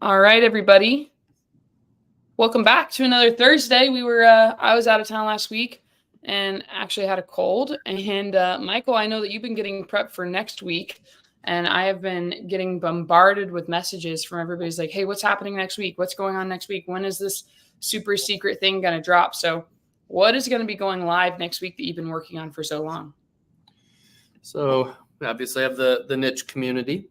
All right, everybody. Welcome back to another Thursday. I was out of town last week and actually had a cold. And Michael, I know that you've been getting prepped for next week, and I have been getting bombarded with messages from everybody's like, hey, what's happening next week? What's going on next week? When is this super secret thing going to drop? So what is going to be going live next week that you've been working on for so long? So we obviously have the niche community.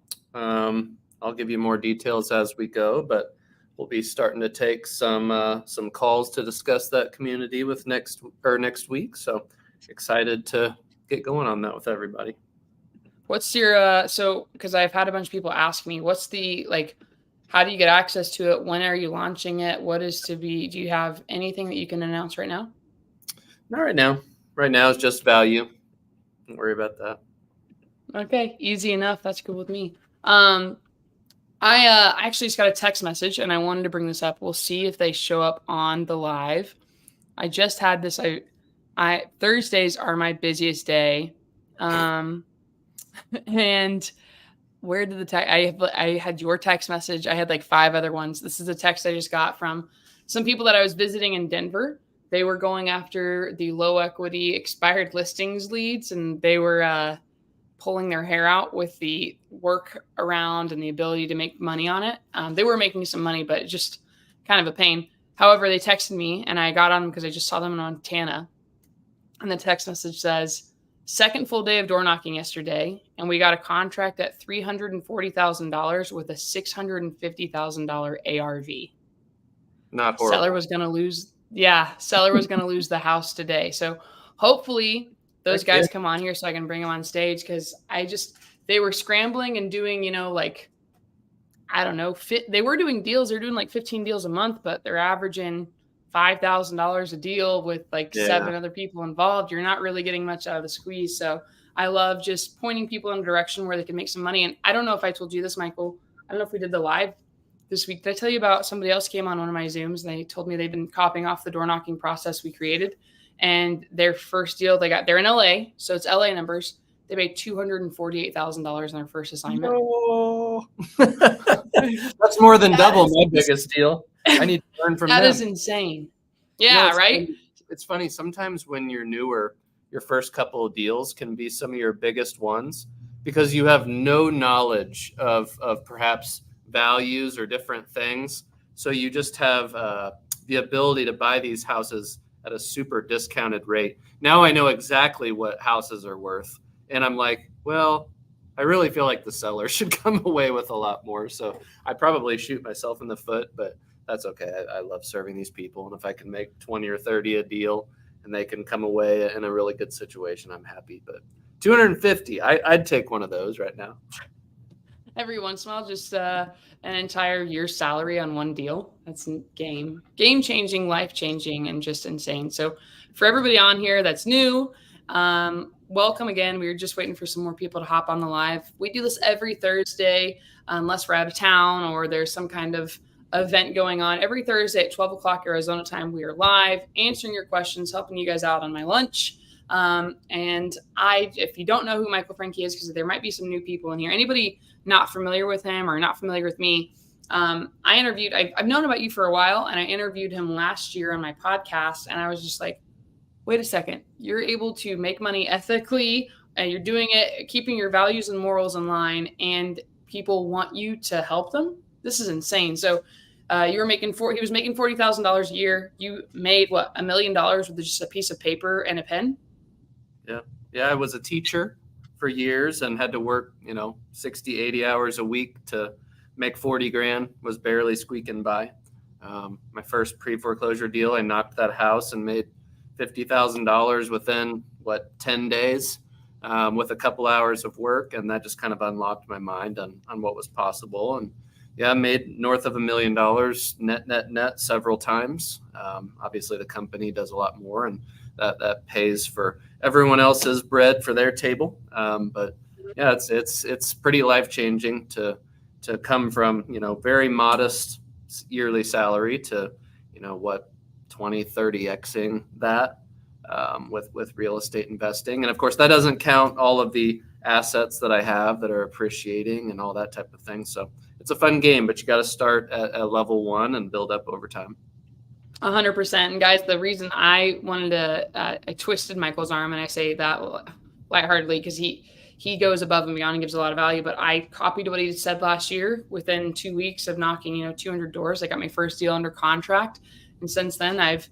I'll give you more details as we go, but we'll be starting to take some calls to discuss that community with next week. So excited to get going on that with everybody. What's your because I've had a bunch of people ask me, what's the how do you get access to it? When are you launching it? What is to be? Do you have anything that you can announce right now? Not right now. Right now it's just value. Don't worry about that. Okay, easy enough. That's good with me. I actually just got a text message and I wanted to bring this up. We'll see if they show up on the live. I just had this. I Thursdays are my busiest day. And where did the text? I had your text message. I had like 5 other ones. This is a text I just got from some people that I was visiting in Denver. They were going after the low equity expired listings leads, and they were pulling their hair out with the work around and the ability to make money on it. They were making some money, but just kind of a pain. However, they texted me and I got on them because I just saw them in Montana. And the text message says, second full day of door knocking yesterday, and we got a contract at $340,000 with a $650,000 ARV. Not horrible. Seller was going to lose. Yeah, seller was going to lose the house today. So hopefully those guys come on here so I can bring them on stage, because they were scrambling and doing, I don't know, they were doing deals. They're doing like 15 deals a month, but they're averaging $5,000 a deal with 7 other people involved. You're not really getting much out of the squeeze. So I love just pointing people in a direction where they can make some money. And I don't know if I told you this, Michael. I don't know if we did the live this week. Did I tell you about somebody else came on one of my Zooms and they told me they've been copying off the door knocking process we created? And their first deal, they're in LA, so it's LA numbers. They made $248,000 in their first assignment. No. That's more than double my biggest deal. I need to learn from that. them. Is insane. Yeah, right? It's funny. Sometimes when you're newer, your first couple of deals can be some of your biggest ones because you have no knowledge of perhaps values or different things. So you just have the ability to buy these houses at a super discounted rate. Now I know exactly what houses are worth. And I'm like, well, I really feel like the seller should come away with a lot more. So I probably shoot myself in the foot, but that's okay. I love serving these people. And if I can make 20 or 30 a deal and they can come away in a really good situation, I'm happy. But 250, I'd take one of those right now. Every once in a while, just an entire year's salary on one deal. That's game-changing, life-changing, and just insane. So for everybody on here that's new, welcome again. We were just waiting for some more people to hop on the live. We do this every Thursday, unless we're out of town or there's some kind of event going on. Every Thursday at 12 o'clock Arizona time, we are live, answering your questions, helping you guys out on my lunch. And if you don't know who Michael Franke is, because there might be some new people in here, anybody not familiar with him or not familiar with me, I've known about you for a while, and I interviewed him last year on my podcast, and I was just like, wait a second, you're able to make money ethically, and you're doing it, keeping your values and morals in line, and people want you to help them? This is insane. So he was making $40,000 a year. You made $1 million with just a piece of paper and a pen? Yeah, I was a teacher for years and had to work, 60, 80 hours a week to make 40 grand, was barely squeaking by. My first pre-foreclosure deal, I knocked that house and made $50,000 within 10 days with a couple hours of work. And that just kind of unlocked my mind on what was possible. And yeah, I made north of $1 million net several times. Obviously the company does a lot more, and that pays for everyone else's bread for their table. But yeah, it's pretty life-changing to come from, very modest yearly salary to, 20, 30xing that with real estate investing. And of course, that doesn't count all of the assets that I have that are appreciating and all that type of thing. So it's a fun game, but you got to start at level 1 and build up over time. 100%. And guys, the reason I wanted to, I twisted Michael's arm, and I say that lightheartedly because he goes above and beyond and gives a lot of value. But I copied what he said last year. Within 2 weeks of knocking, 200 doors, I got my first deal under contract. And since then, I've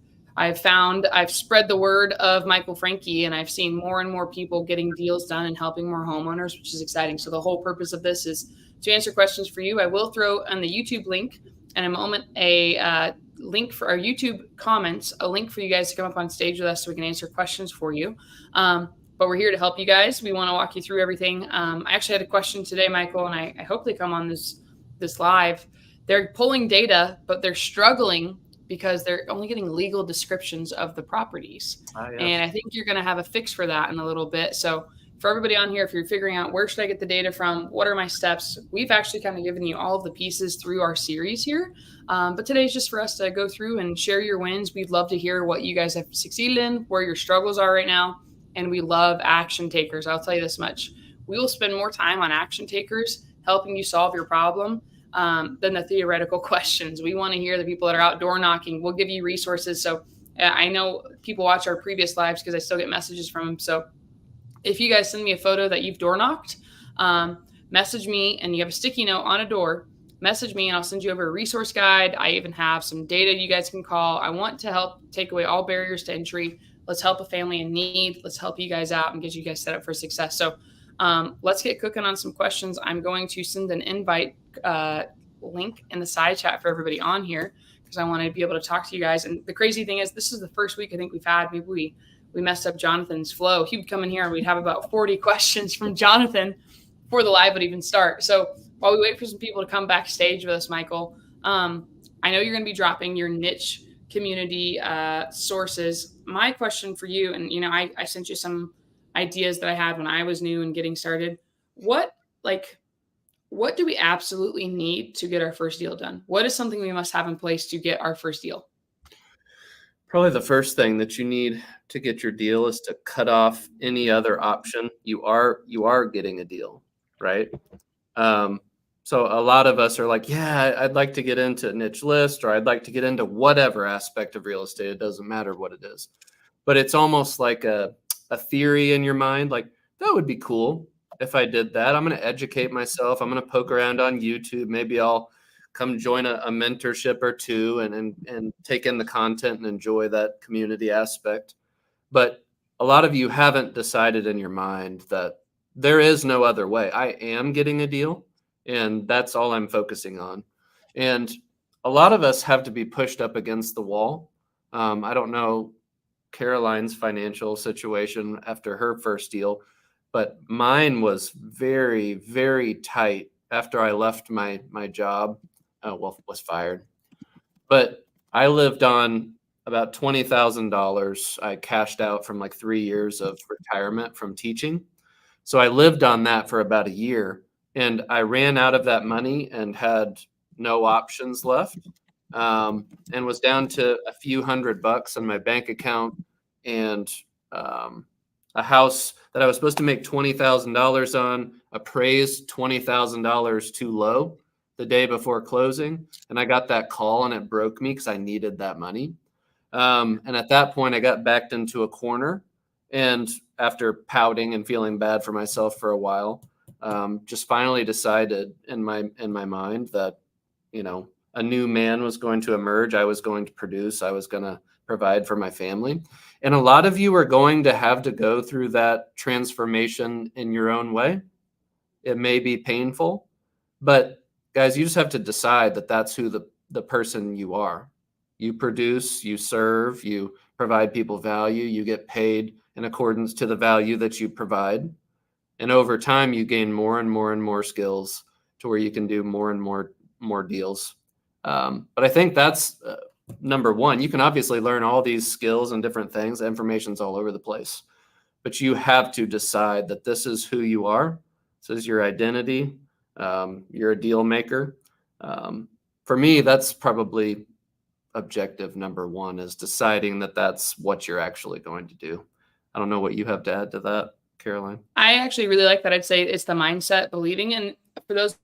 spread the word of Michael Franke, and I've seen more and more people getting deals done and helping more homeowners, which is exciting. So the whole purpose of this is to answer questions for you. I will throw on the YouTube link in a moment a link for our YouTube comments, a link for you guys to come up on stage with us so we can answer questions for you. But we're here to help you guys. We want to walk you through everything. I actually had a question today, Michael, and I hope they come on this live. They're pulling data, but they're struggling because they're only getting legal descriptions of the properties. Yes. And I think you're going to have a fix for that in a little bit. So for everybody on here, if you're figuring out where should I get the data from, what are my steps, we've actually kind of given you all of the pieces through our series here. But today's just for us to go through and share your wins. We'd love to hear what you guys have succeeded in, where your struggles are right now. And we love action takers. I'll tell you this much. We will spend more time on action takers helping you solve your problem than the theoretical questions. We want to hear the people that are out door knocking. We'll give you resources. So I know people watch our previous lives because I still get messages from them. So if you guys send me a photo that you've door knocked, message me, and you have a sticky note on a door, message me and I'll send you over a resource guide. I even have some data you guys can call. I want to help take away all barriers to entry. Let's help a family in need. Let's help you guys out and get you guys set up for success. So let's get cooking on some questions. I'm going to send an invite link in the side chat for everybody on here because I want to be able to talk to you guys. And the crazy thing is, this is the first week I think we've had, maybe we messed up Jonathan's flow. He would come in here and we'd have about 40 questions from Jonathan before the live would even start. So while we wait for some people to come backstage with us, Michael, I know you're going to be dropping your niche community sources. My question for you, and I sent you some ideas that I had when I was new and getting started. What do we absolutely need to get our first deal done? What is something we must have in place to get our first deal? Probably the first thing that you need to get your deal is to cut off any other option. You are getting a deal, right? So a lot of us are like, yeah, I'd like to get into a niche list, or I'd like to get into whatever aspect of real estate. It doesn't matter what it is. But it's almost like a theory in your mind, like, that would be cool if I did that. I'm going to educate myself. I'm going to poke around on YouTube. Maybe I'll come join a mentorship or two and take in the content and enjoy that community aspect. But a lot of you haven't decided in your mind that there is no other way. I am getting a deal, and that's all I'm focusing on. And a lot of us have to be pushed up against the wall. I don't know Caroline's financial situation after her first deal, but mine was very, very tight after I left my job. Was fired. But I lived on about $20,000. I cashed out from like 3 years of retirement from teaching. So I lived on that for about a year, and I ran out of that money and had no options left, and was down to a few $100 in my bank account, and a house that I was supposed to make $20,000 on appraised $20,000 too low the day before closing. And I got that call and it broke me because I needed that money. And at that point, I got backed into a corner. And after pouting and feeling bad for myself for a while, just finally decided in my mind that, a new man was going to emerge. I was going to produce. I was going to provide for my family. And a lot of you are going to have to go through that transformation in your own way. It may be painful, but guys, you just have to decide that that's who the person you are. You produce, you serve, you provide people value, you get paid in accordance to the value that you provide. And over time, you gain more and more and more skills to where you can do more and more deals. But I think that's number one. You can obviously learn all these skills and different things. Information's all over the place. But you have to decide that this is who you are. This is your identity. You're a deal maker. For me, that's probably objective number one, is deciding that that's what you're actually going to do. I don't know what you have to add to that, Caroline. I actually really like that. I'd say it's the mindset, believing. And for those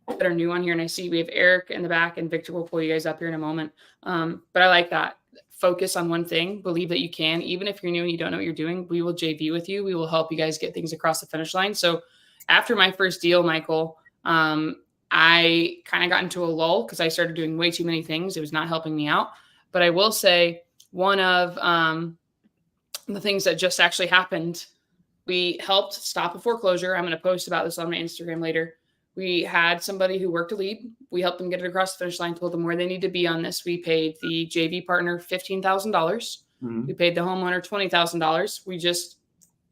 that are new on here, and I see we have Eric in the back, and Victor will pull you guys up here in a moment. But I like that. Focus on one thing. Believe that you can. Even if you're new and you don't know what you're doing, we will JV with you. We will help you guys get things across the finish line. So after my first deal, Michael, I kind of got into a lull because I started doing way too many things. It was not helping me out. But I will say one of the things that just actually happened, we helped stop a foreclosure. I'm going to post about this on my Instagram later. We had somebody who worked a lead. We helped them get it across the finish line, told them where they need to be on this. We paid the JV partner $15,000. Mm-hmm. We paid the homeowner $20,000. We just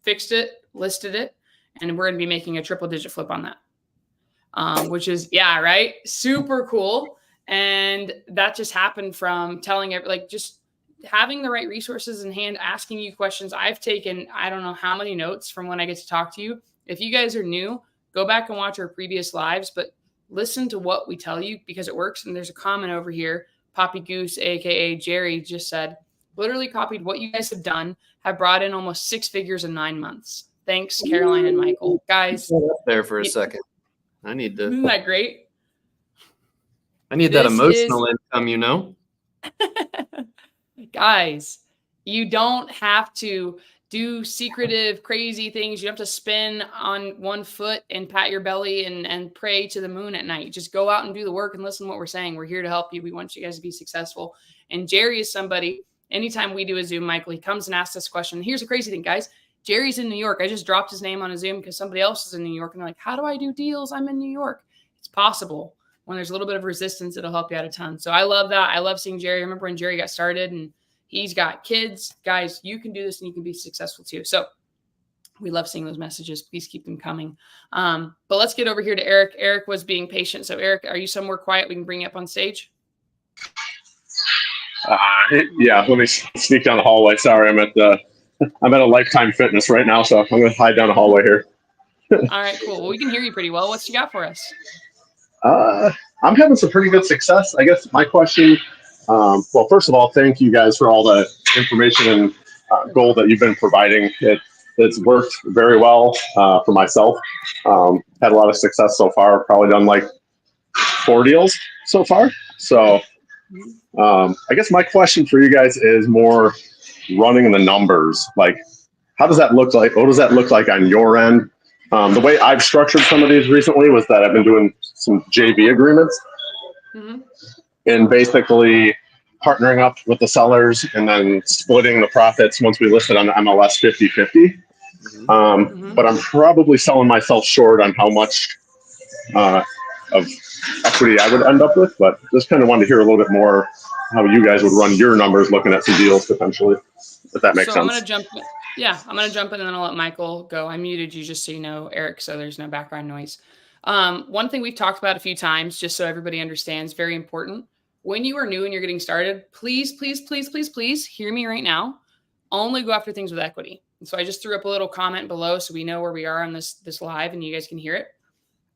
fixed it, listed it, and we're going to be making a triple-digit flip on that, which is, yeah, right? Super cool. And that just happened from telling it, like, just having the right resources in hand, asking you questions. I've taken, I don't know how many notes from when I get to talk to you. If you guys are new, go back and watch our previous lives, but listen to what we tell you because it works. And there's a comment over here. Poppy Goose, AKA Jerry, just said, literally copied what you guys have done, have brought in almost 6 figures in 9 months. Thanks, Caroline and Michael. Guys. There for a second. I need to. Isn't that great? I need that emotional income, you know? Guys, you don't have to do secretive, crazy things. You have to spin on one foot and pat your belly and pray to the moon at night. Just go out and do the work and listen to what we're saying. We're here to help you. We want you guys to be successful. And Jerry is somebody, anytime we do a Zoom, Michael, he comes and asks us a question. Here's the crazy thing, guys. Jerry's in New York. I just dropped his name on a Zoom because somebody else is in New York. And they're like, how do I do deals? I'm in New York. It's possible. When there's a little bit of resistance, it'll help you out a ton. So I love that. I love seeing Jerry. I remember when Jerry got started and he's got kids. Guys, you can do this and you can be successful too. So we love seeing those messages. Please keep them coming. But let's get over here to Eric. Eric was being patient. So Eric, are you somewhere quiet? We can bring you up on stage. Yeah, let me sneak down the hallway. Sorry, I'm at a Lifetime Fitness right now, so I'm going to hide down the hallway here. All right, cool. Well, we can hear you pretty well. What you got for us? I'm having some pretty good success. I guess my question, well, first of all, thank you guys for all the information and gold that you've been providing. It's worked very well for myself. Had a lot of success so far. Probably done like 4 deals so far. So I guess my question for you guys is more running the numbers. Like, how does that look like? What does that look like on your end? The way I've structured some of these recently was that I've been doing some JV agreements and basically partnering up with the sellers and then splitting the profits once we list it on the MLS 50-50. But I'm probably selling myself short on how much of equity I would end up with, but just kind of wanted to hear a little bit more how you guys would run your numbers looking at some deals potentially, if that makes sense. I'm going to jump in. Yeah, I'm going to jump in and then I'll let Michael go. I muted you just so you know, Eric, so there's no background noise. One thing we've talked about a few times, just so everybody understands, very important. When you are new and you're getting started, please, please, please, please, please hear me right now. Only go after things with equity. And so I just threw up a little comment below so we know where we are on this live and you guys can hear it.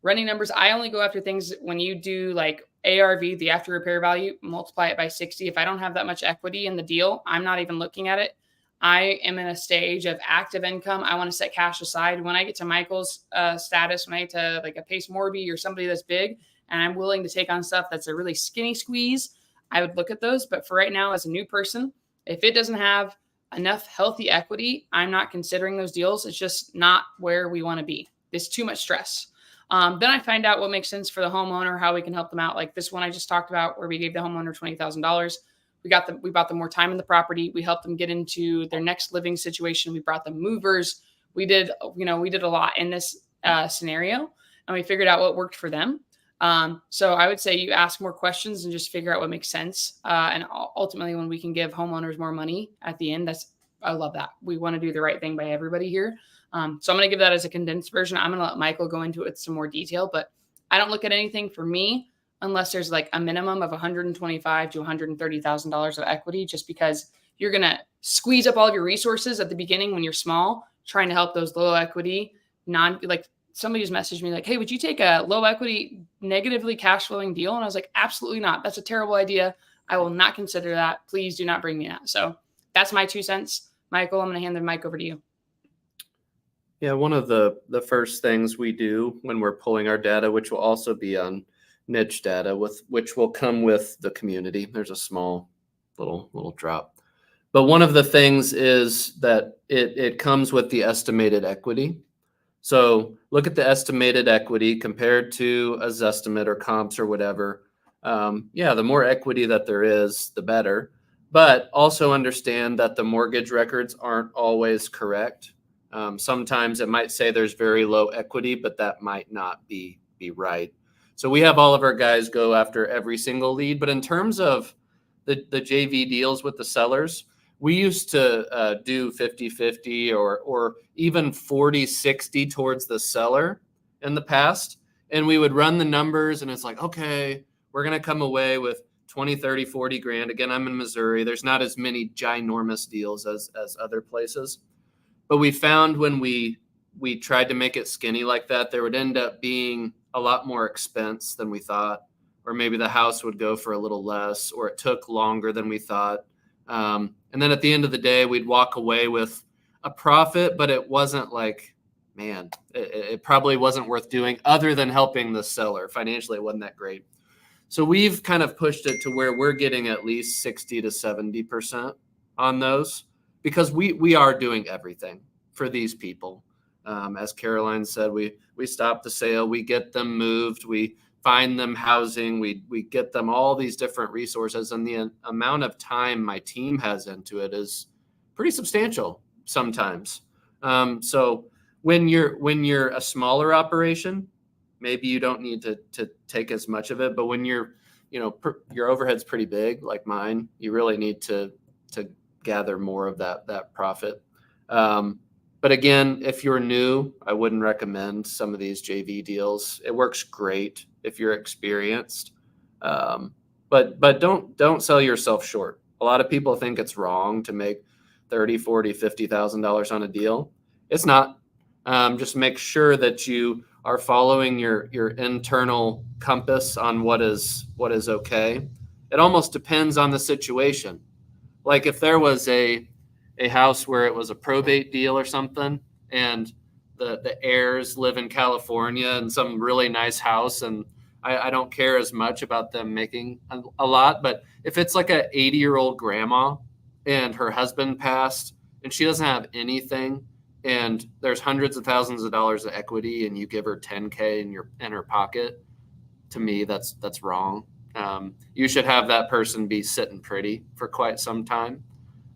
Running numbers, I only go after things when you do like ARV, the after repair value, multiply it by 60. If I don't have that much equity in the deal, I'm not even looking at it. I am in a stage of active income. I want to set cash aside. When I get to Michael's status, when I get to like a Pace Morby or somebody that's big and I'm willing to take on stuff that's a really skinny squeeze, I would look at those. But for right now, as a new person, if it doesn't have enough healthy equity, I'm not considering those deals. It's just not where we want to be. It's too much stress. Then I find out what makes sense for the homeowner, how we can help them out. Like this one I just talked about where we gave the homeowner $20,000. We bought them more time in the property. We helped them get into their next living situation. We brought them movers. We did a lot in this scenario and we figured out what worked for them. So I would say you ask more questions and just figure out what makes sense. And ultimately when we can give homeowners more money at the end, I love that. We want to do the right thing by everybody here. So I'm going to give that as a condensed version. I'm going to let Michael go into it with some more detail, but I don't look at anything for me unless there's like a minimum of $125,000 to $130,000 of equity, just because you're going to squeeze up all of your resources at the beginning when you're small, trying to help those low equity, like somebody just messaged me like, hey, would you take a low equity, negatively cash flowing deal? And I was like, absolutely not. That's a terrible idea. I will not consider that. Please do not bring me that. So that's my 2 cents. Michael, I'm going to hand the mic over to you. Yeah, one of the first things we do when we're pulling our data, which will also be on niche data, with which will come with the community. There's a small little drop. But one of the things is that it comes with the estimated equity. So look at the estimated equity compared to a Zestimate or comps or whatever. Yeah, the more equity that there is, the better. But also understand that the mortgage records aren't always correct. Sometimes it might say there's very low equity, but that might not be right. So we have all of our guys go after every single lead. But in terms of the JV deals with the sellers, we used to do 50-50 or even 40-60 towards the seller in the past. And we would run the numbers and it's like, okay, we're going to come away with 20, 30, 40 grand. Again, I'm in Missouri. There's not as many ginormous deals as other places. But we found when we tried to make it skinny like that, there would end up being a lot more expense than we thought, or maybe the house would go for a little less, or it took longer than we thought. And then at the end of the day, we'd walk away with a profit, but it wasn't like, man, it probably wasn't worth doing other than helping the seller. Financially, it wasn't that great. So we've kind of pushed it to where we're getting at least 60 to 70% on those, because we are doing everything for these people. As Caroline said, we stop the sale, we get them moved, we find them housing, we get them all these different resources, and the amount of time my team has into it is pretty substantial sometimes. So when you're a smaller operation, maybe you don't need to take as much of it, but when your overhead's pretty big like mine, you really need to gather more of that profit. But again, if you're new, I wouldn't recommend some of these JV deals. It works great if you're experienced, but don't sell yourself short. A lot of people think it's wrong to make $30,000, $40,000, $50,000 on a deal. It's not. Just make sure that you are following your internal compass on what is okay. It almost depends on the situation. Like if there was a house where it was a probate deal or something, and the heirs live in California in some really nice house, and I don't care as much about them making a lot. But if it's like a 80-year-old grandma and her husband passed and she doesn't have anything, and there's hundreds of thousands of dollars of equity, and you give her $10K in her pocket, to me that's wrong. You should have that person be sitting pretty for quite some time.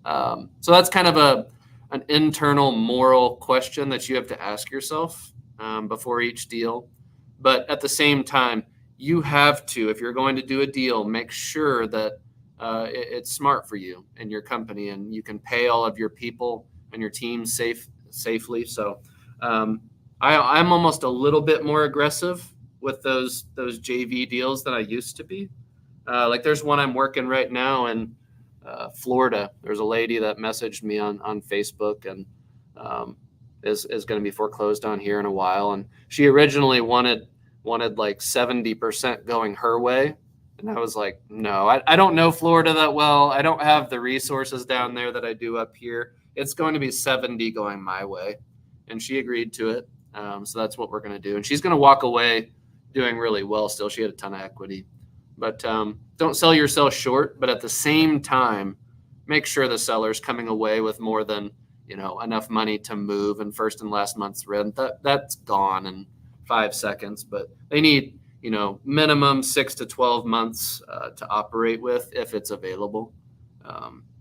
So that's kind of an internal moral question that you have to ask yourself before each deal. But at the same time, you have to, if you're going to do a deal, make sure that it's smart for you and your company, and you can pay all of your people and your team safely. So I'm almost a little bit more aggressive with those JV deals than I used to be. Like there's one I'm working right now in Florida. There's a lady that messaged me on Facebook and is going to be foreclosed on here in a while. And she originally wanted like 70% going her way. And I was like, no, I don't know Florida that well. I don't have the resources down there that I do up here. It's going to be 70 going my way. And she agreed to it. So that's what we're going to do. And she's going to walk away doing really well still. She had a ton of equity. But don't sell yourself short. But at the same time, make sure the seller's coming away with more than enough money to move and first and last month's rent. That's gone in 5 seconds. But they need minimum 6 to 12 months to operate with if it's available.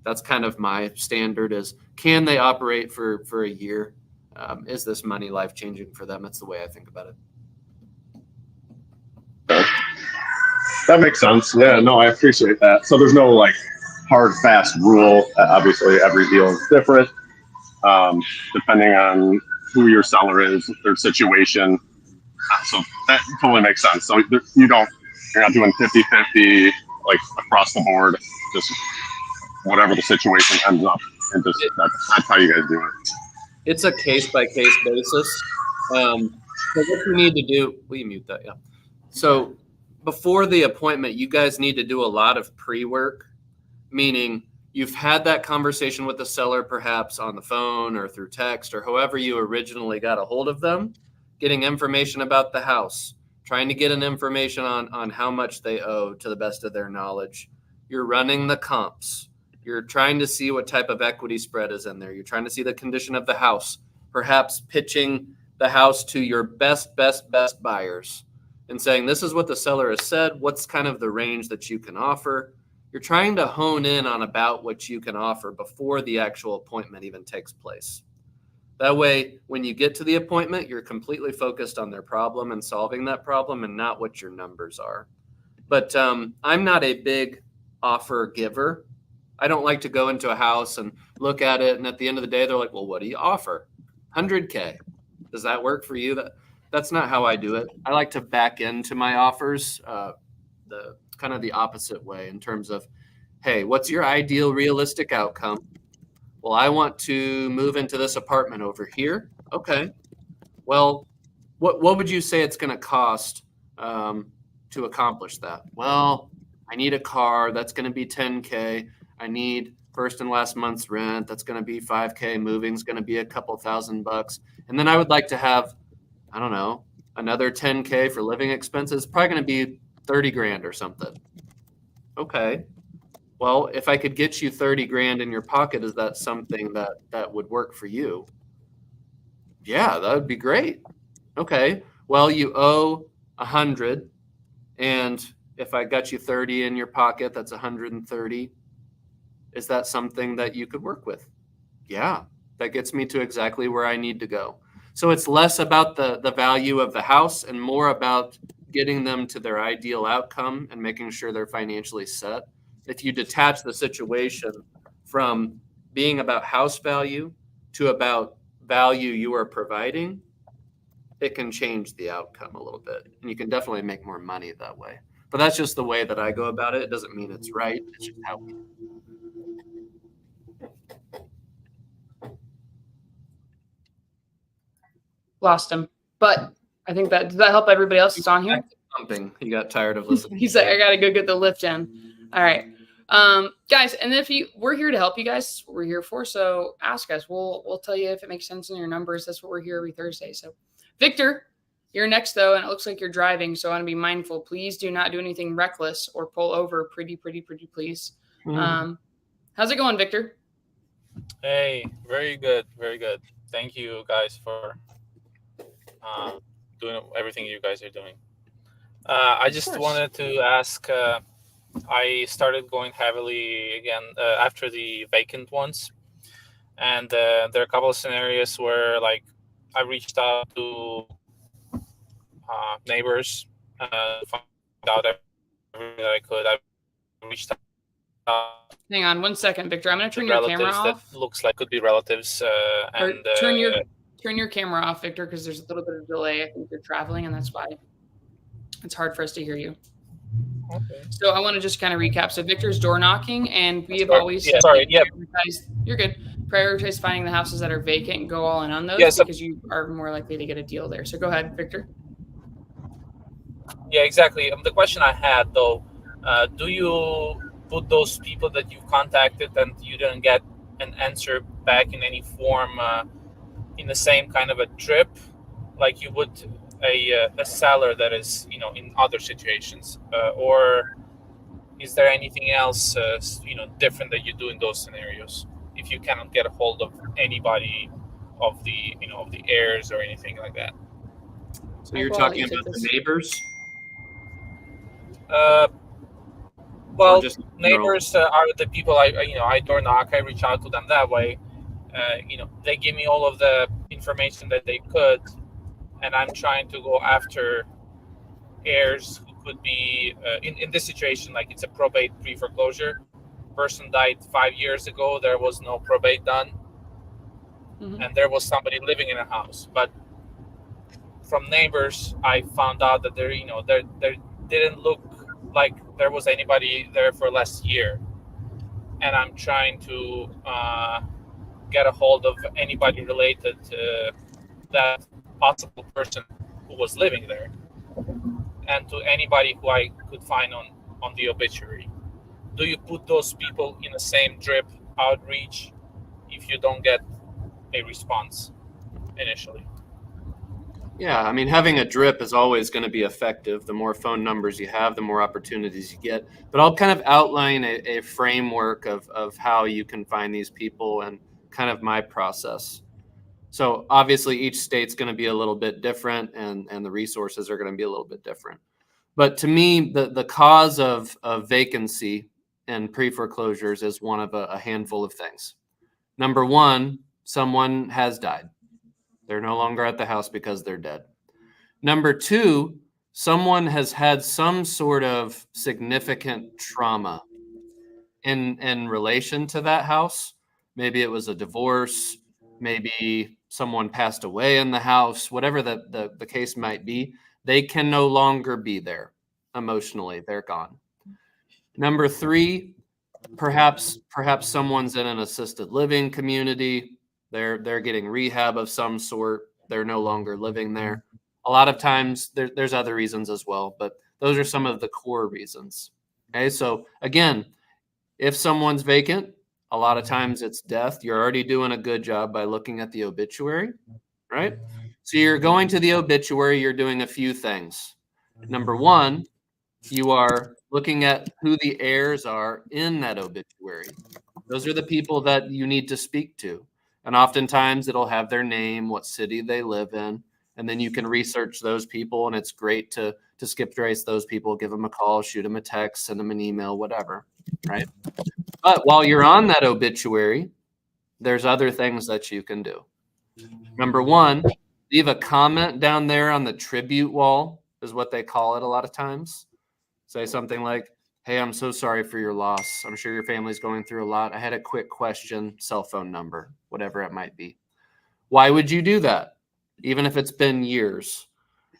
That's kind of my standard is, can they operate for a year? Is this money life-changing for them? That's the way I think about it. That makes sense. Yeah, no, I appreciate that. So there's no like hard, fast rule. Obviously, every deal is different, depending on who your seller is, their situation. So that totally makes sense. So you're not doing 50-50 like across the board, just whatever the situation ends up, and just that's how you guys do it. It's a case-by-case basis. So what you need to do, will you mute that? Yeah. So before the appointment, you guys need to do a lot of pre-work, meaning you've had that conversation with the seller, perhaps on the phone or through text or however you originally got a hold of them, getting information about the house, trying to get an information on how much they owe to the best of their knowledge. You're running the comps. You're trying to see what type of equity spread is in there. You're trying to see the condition of the house, perhaps pitching the house to your best buyers and saying, this is what the seller has said. What's kind of the range that you can offer? You're trying to hone in on about what you can offer before the actual appointment even takes place. That way, when you get to the appointment, you're completely focused on their problem and solving that problem and not what your numbers are. But I'm not a big offer giver. I don't like to go into a house and look at it, and at the end of the day, they're like, well, what do you offer? 100K. Does that work for you? That's not how I do it. I like to back into my offers the kind of the opposite way in terms of, hey, what's your ideal realistic outcome? Well, I want to move into this apartment over here. Okay. Well, what would you say it's going to cost to accomplish that? Well, I need a car. That's going to be 10K. I need first and last month's rent. That's going to be 5K. Moving's going to be a couple $1,000. And then I would like to have, I don't know, another 10K for living expenses. Probably going to be 30 grand or something. Okay. Well, if I could get you 30 grand in your pocket, is that something that would work for you? Yeah, that would be great. Okay. Well, you owe 100, and if I got you 30 in your pocket, that's 130. Is that something that you could work with? Yeah, that gets me to exactly where I need to go. So it's less about the value of the house and more about getting them to their ideal outcome and making sure they're financially set. If you detach the situation from being about house value to about value you are providing, it can change the outcome a little bit. And you can definitely make more money that way. But that's just the way that I go about it. It doesn't mean it's right. It's just how we do it. Lost him. But I think does that help everybody else that's on here? Something. He got tired of listening. He's like, I got to go get the lift in. All right. Guys, and if we're here to help you guys, that's what we're here for. So ask us. We'll tell you if it makes sense in your numbers. That's what we're here every Thursday. So Victor, you're next though, and it looks like you're driving. So I want to be mindful. Please do not do anything reckless or pull over. Pretty, please. How's it going, Victor? Hey, very good. Very good. Thank you guys for doing everything you guys are doing. I just wanted to ask, I started going heavily again after the vacant ones. And there are a couple of scenarios where like I reached out to neighbors, found out everything that I could. I reached out. Hang on 1 second, Victor. I'm going to turn your camera off. That looks like could be relatives. And turn your camera off, Victor, because there's a little bit of delay. I think you're traveling, and that's why it's hard for us to hear you. Okay. So I want to just kind of recap. So Victor's door knocking, and we have always you're good. Prioritize finding the houses that are vacant and go all in on those because you are more likely to get a deal there. So go ahead, Victor. Yeah, exactly. The question I had though, do you put those people that you've contacted and you didn't get an answer back in any form in the same kind of a trip like you would a seller that is, in other situations, or is there anything else, different that you do in those scenarios if you cannot get a hold of anybody of the, of the heirs or anything like that? So you're talking about the neighbors? Well, neighbors are the people I door knock. I reach out to them that way. They give me all of the information that they could, and I'm trying to go after heirs who could be in this situation, like it's a probate pre-foreclosure. Person died 5 years ago. There was no probate done, and there was somebody living in a house. But from neighbors, I found out that there didn't look like there was anybody there for last year, and I'm trying to get a hold of anybody related to that possible person who was living there, and to anybody who I could find on the obituary. do you put those people in the same drip outreach if you don't get a response initially? Yeah, I mean, having a drip is always going to be effective. The more phone numbers you have, the more opportunities you get. But I'll kind of outline a framework of how you can find these people and kind of my process. So obviously each state's going to be a little bit different, and the resources are going to be a little bit different. But to me, the cause of vacancy and pre-foreclosures is one of a handful of things. Number one, someone has died. They're no longer at the house because they're dead. Number two, someone has had some sort of significant trauma in relation to that house. Maybe it was a divorce, maybe someone passed away in the house, whatever the case might be. They can no longer be there emotionally. They're gone. Number three, perhaps someone's in an assisted living community. They're getting rehab of some sort. They're no longer living there. A lot of times there's other reasons as well, but those are some of the core reasons. Okay, so again, if someone's vacant, a lot of times it's death. You're already doing a good job by looking at the obituary, right? So you're going to the obituary, you're doing a few things. Number one, you are looking at who the heirs are in that obituary. Those are the people that you need to speak to. And oftentimes it'll have their name, what city they live in, and then you can research those people. And it's great to skip trace those people, give them a call, shoot them a text, send them an email, whatever, right? But while you're on that obituary, there's other things that you can do. Number one, leave a comment down there on the tribute wall, is what they call it a lot of times. Say something like, hey, I'm so sorry for your loss. I'm sure your family's going through a lot. I had a quick question, cell phone number, whatever it might be. Why would you do that? Even if it's been years?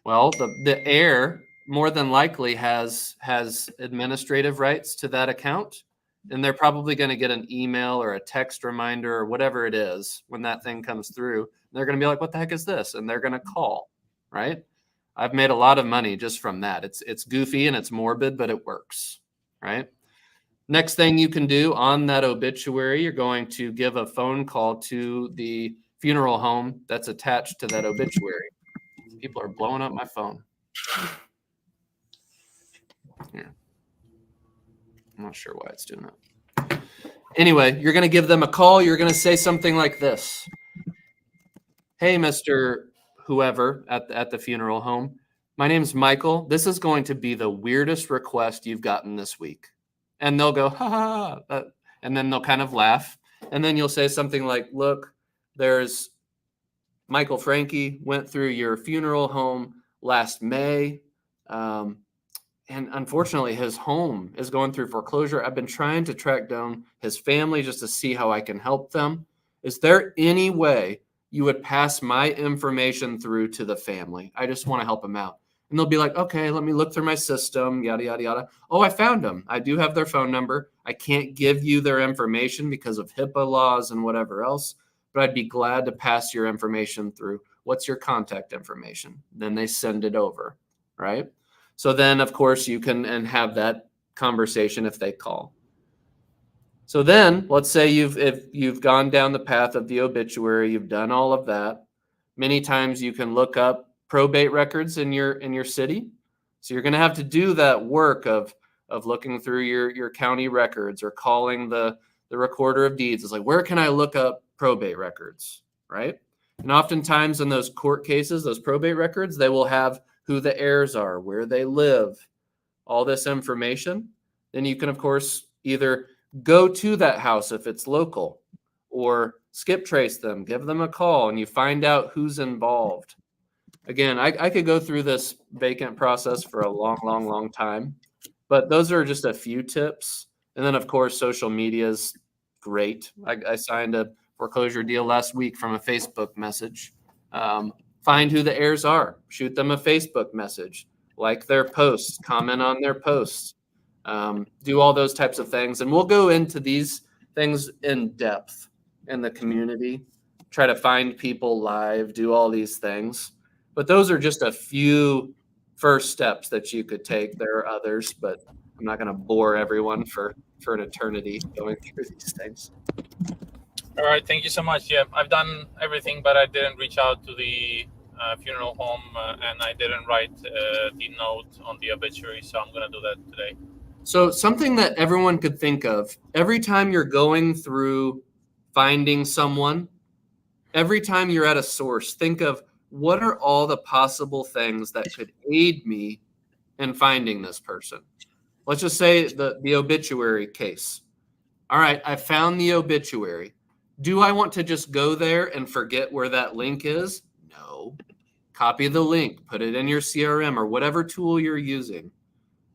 Well, the heir more than likely has administrative rights to that account. And they're probably going to get an email or a text reminder or whatever it is when that thing comes through. They're going to be like, what the heck is this? And they're going to call, right? I've made a lot of money just from that. It's goofy and it's morbid, but it works, right? Next thing you can do on that obituary, you're going to give a phone call to the funeral home that's attached to that obituary. People are blowing up my phone. Here. I'm not sure why it's doing that. Anyway, you're going to give them a call. You're going to say something like this. Hey, Mr. Whoever at the funeral home, my name's Michael. This is going to be the weirdest request you've gotten this week. And they'll go, ha, ha, and then they'll kind of laugh. And then you'll say something like, look, there's Michael Franke went through your funeral home last May. And unfortunately, his home is going through foreclosure. I've been trying to track down his family just to see how I can help them. Is there any way you would pass my information through to the family? I just want to help them out. And they'll be like, okay, let me look through my system, yada, yada, yada. Oh, I found them. I do have their phone number. I can't give you their information because of HIPAA laws and whatever else, but I'd be glad to pass your information through. What's your contact information? Then they send it over, right? So then, of course, you can and have that conversation if they call. So then, let's say if you've gone down the path of the obituary, you've done all of that. Many times you can look up probate records in your city. So you're going to have to do that work of looking through your county records or calling the recorder of deeds. It's like, where can I look up probate records, right? And oftentimes in those court cases, those probate records, they will have who the heirs are, where they live, all this information. Then you can, of course, either go to that house if it's local or skip trace them, give them a call, and you find out who's involved. Again, I could go through this vacant process for a long, long, long time, but those are just a few tips. And then, of course, social media is great. I signed a foreclosure deal last week from a Facebook message. Find who the heirs are, shoot them a Facebook message, like their posts, comment on their posts, do all those types of things. And we'll go into these things in depth in the community, try to find people live, do all these things. But those are just a few first steps that you could take. There are others, but I'm not going to bore everyone for an eternity going through these things. All right, thank you so much. Yeah, I've done everything, but I didn't reach out to the funeral home, and I didn't write the note on the obituary, so I'm going to do that today. So something that everyone could think of, every time you're going through finding someone, every time you're at a source, think of what are all the possible things that could aid me in finding this person. Let's just say the obituary case. All right, I found the obituary. Do I want to just go there and forget where that link is? No. Copy the link, put it in your CRM or whatever tool you're using.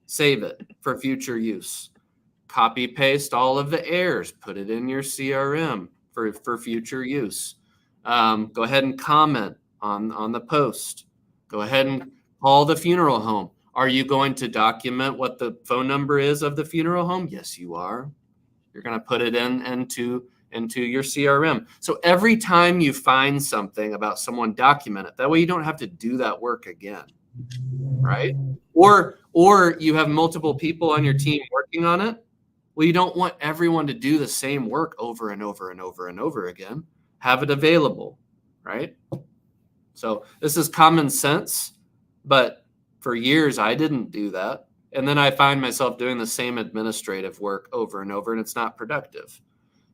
Save it for future use. Copy paste all of the errors, put it in your CRM for future use. Go ahead and comment on the post. Go ahead and call the funeral home. Are you going to document what the phone number is of the funeral home? Yes, you are. You're going to put it into your CRM. So every time you find something about someone, document it. That way you don't have to do that work again, right? Or you have multiple people on your team working on it. Well, you don't want everyone to do the same work over and over and over and over again. Have it available, right? So this is common sense, but for years I didn't do that. And then I find myself doing the same administrative work over and over, and it's not productive.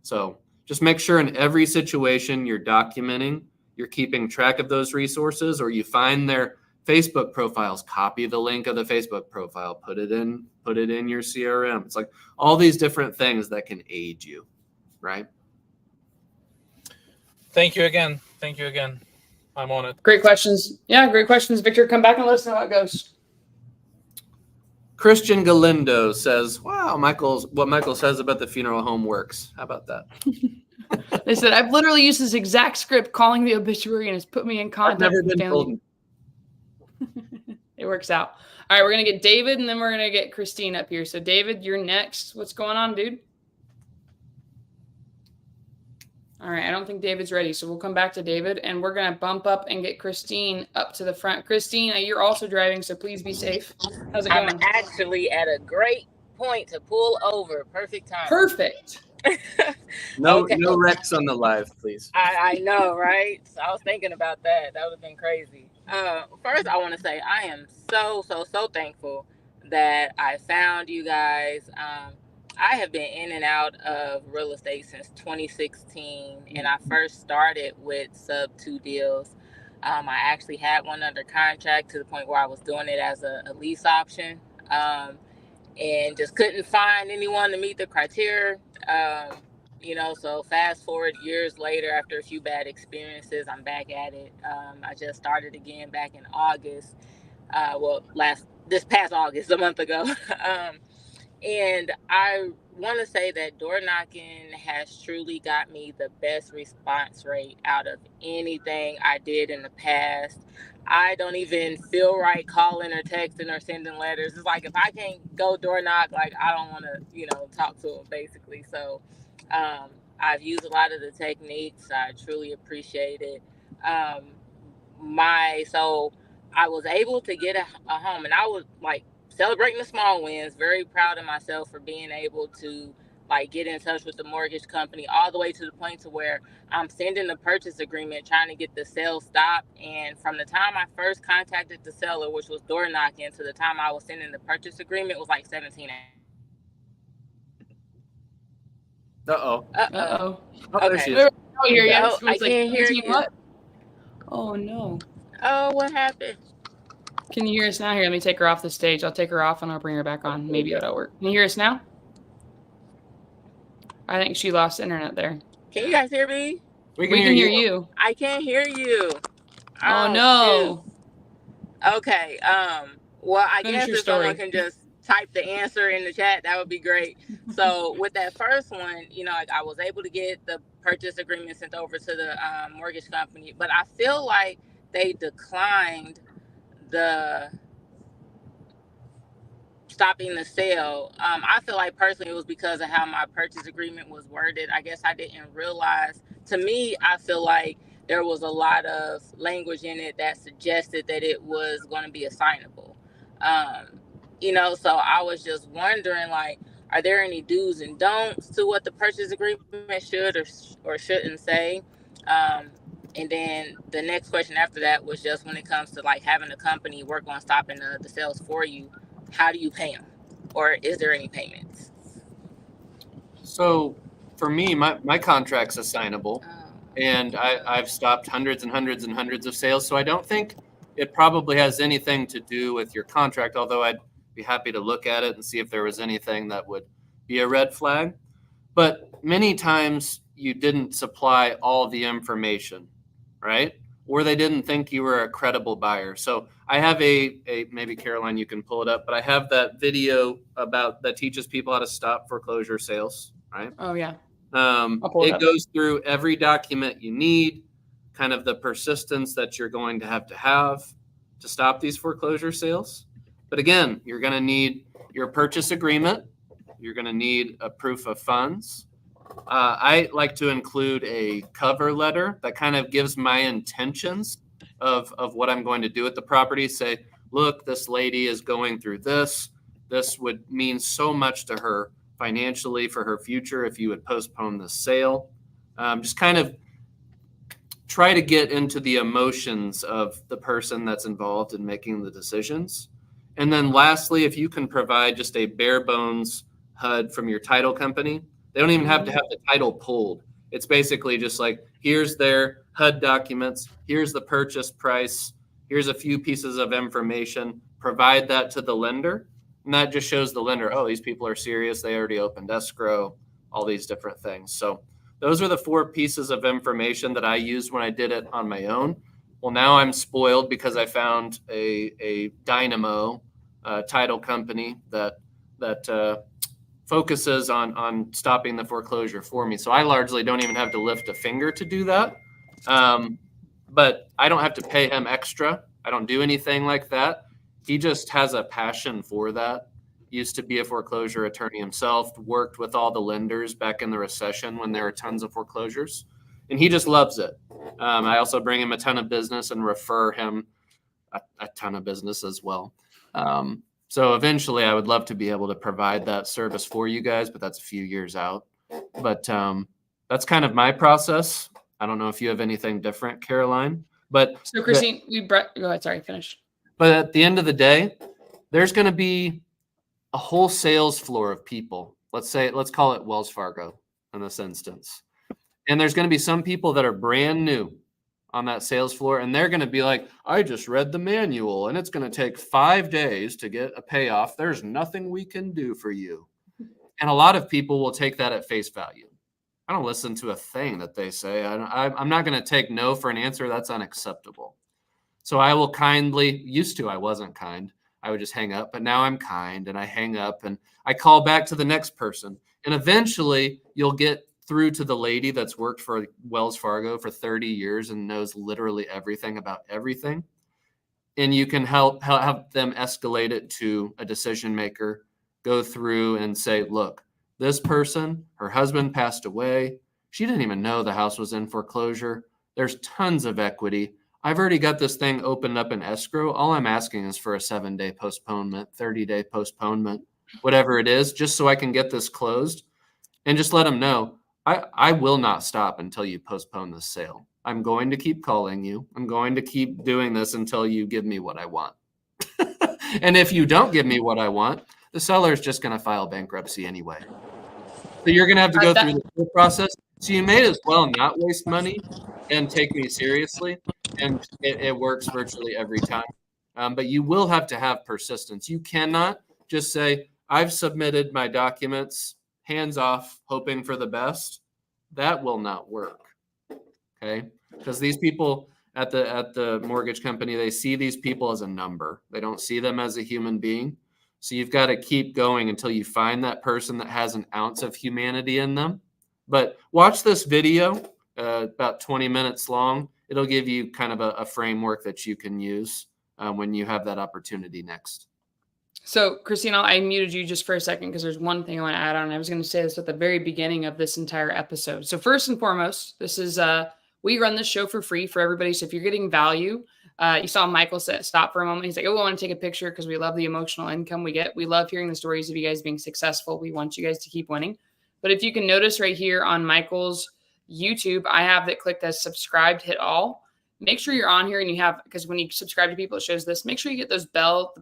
So just make sure in every situation you're documenting, you're keeping track of those resources, or you find their Facebook profiles, copy the link of the Facebook profile, put it in your CRM. It's like all these different things that can aid you, right? Thank you again. I'm on it. Great questions. Yeah, great questions, Victor. Come back and let us know how it goes. Christian Galindo says, wow, what Michael says about the funeral home works. How about that? They said, I've literally used this exact script calling the obituary and it's put me in contact with the family. It works out. All right, we're going to get David and then we're going to get Christine up here. So David, you're next. What's going on, dude? All right, I don't think David's ready, so we'll come back to David, and we're going to bump up and get Christine up to the front. Christine, you're also driving, so please be safe. How's it going? I'm actually at a great point to pull over. Perfect time. Perfect. No wrecks on the live, please. I know, right? So I was thinking about that. That would have been crazy. First, I want to say I am so thankful that I found you guys. I have been in and out of real estate since 2016, and I first started with sub 2 deals. I actually had one under contract to the point where I was doing it as a lease option, and just couldn't find anyone to meet the criteria. So fast forward years later, after a few bad experiences, I'm back at it. I just started again back in August. This past August, a month ago. And I want to say that door knocking has truly got me the best response rate out of anything I did in the past. I don't even feel right calling or texting or sending letters. It's like if I can't go door knock, like I don't want to, talk to them basically. So I've used a lot of the techniques. I truly appreciate it. So I was able to get a home, and I was like, celebrating the small wins, very proud of myself for being able to get in touch with the mortgage company all the way to the point to where I'm sending the purchase agreement, trying to get the sale stopped. And from the time I first contacted the seller, which was door knocking, to the time I was sending the purchase agreement was like 17 hours. Uh-oh. Okay. Oh, here, yes. I can't hear you. What? Oh, no. Oh, what happened? Can you hear us now? Here, let me take her off the stage. I'll take her off and I'll bring her back on. Maybe it'll work. Can you hear us now? I think she lost internet there. Can you guys hear me? We can hear you. I can't hear you. Oh no. Shoot. Okay. Well, I guess if someone can just type the answer in the chat, that would be great. So with that first one, I was able to get the purchase agreement sent over to the mortgage company, but I feel like they declined the stopping the sale. I feel like personally it was because of how my purchase agreement was worded. I guess I didn't realize. To me, I feel like there was a lot of language in it that suggested that it was going to be assignable. So I was just wondering, like, are there any do's and don'ts to what the purchase agreement should or shouldn't say? And then the next question after that was just when it comes to like having a company work on stopping the sales for you, how do you pay them? Or is there any payments? So for me, my contract's assignable, and I've stopped hundreds and hundreds and hundreds of sales. So I don't think it probably has anything to do with your contract, although I'd be happy to look at it and see if there was anything that would be a red flag. But many times you didn't supply all the information, right? Or they didn't think you were a credible buyer. So I have a maybe Caroline, you can pull it up, but I have that video that teaches people how to stop foreclosure sales, right? Oh yeah. It goes through every document you need, kind of the persistence that you're going to have to stop these foreclosure sales. But again, you're going to need your purchase agreement. You're going to need a proof of funds. I like to include a cover letter that kind of gives my intentions of what I'm going to do with the property. Say, look, this lady is going through this. This would mean so much to her financially for her future if you would postpone the sale. Just kind of try to get into the emotions of the person that's involved in making the decisions. And then lastly, if you can provide just a bare bones HUD from your title company, they don't even have to have the title pulled. It's basically just like, here's their HUD documents, here's the purchase price, here's a few pieces of information, provide that to the lender. And that just shows the lender, oh, these people are serious. They already opened escrow, all these different things. So those are the 4 pieces of information that I used when I did it on my own. Well, now I'm spoiled because I found a Dynamo title company that focuses on stopping the foreclosure for me. So I largely don't even have to lift a finger to do that. But I don't have to pay him extra. I don't do anything like that. He just has a passion for that. Used to be a foreclosure attorney himself, worked with all the lenders back in the recession when there were tons of foreclosures, and he just loves it. I also bring him a ton of business and refer him a ton of business as well. So eventually I would love to be able to provide that service for you guys, but that's a few years out. But that's kind of my process. I don't know if you have anything different, Caroline. But so Christine, go ahead. Sorry, finish. But at the end of the day, there's going to be a whole sales floor of people. Let's call it Wells Fargo in this instance. And there's going to be some people that are brand new on that sales floor, and they're going to be like, I just read the manual and it's going to take 5 days to get a payoff. There's nothing we can do for you. And a lot of people will take that at face value. I don't listen to a thing that they say. I'm not going to take no for an answer. That's unacceptable. So I will I wasn't kind. I would just hang up, but now I'm kind and I hang up and I call back to the next person. And eventually you'll get through to the lady that's worked for Wells Fargo for 30 years and knows literally everything about everything. And you can help them escalate it to a decision maker, go through and say, look, this person, her husband passed away. She didn't even know the house was in foreclosure. There's tons of equity. I've already got this thing opened up in escrow. All I'm asking is for a 7-day postponement, 30-day postponement, whatever it is, just so I can get this closed. And just let them know, I will not stop until you postpone this sale. I'm going to keep calling you. I'm going to keep doing this until you give me what I want. And if you don't give me what I want, the seller is just going to file bankruptcy anyway. So you're going to have to go through the whole process. So you may as well not waste money and take me seriously. And it works virtually every time. But you will have to have persistence. You cannot just say, I've submitted my documents, hands off, hoping for the best. That will not work. Okay? Because these people at the mortgage company, they see these people as a number. They don't see them as a human being. So you've got to keep going until you find that person that has an ounce of humanity in them. But watch this video, about 20 minutes long. It'll give you kind of a framework that you can use when you have that opportunity next. So, Christine, I muted you just for a second because there's one thing I want to add on. I was going to say this at the very beginning of this entire episode. So first and foremost, this is we run this show for free for everybody. So if you're getting value You saw Michael stop for a moment. He's like, oh, we want to take a picture because we love the emotional income we get. We love hearing the stories of you guys being successful. We want you guys to keep winning. But if you can notice right here on Michael's YouTube, I have it clicked as subscribed, hit all. Make sure you're on here and you have, because when you subscribe to people, it shows this. Make sure you get the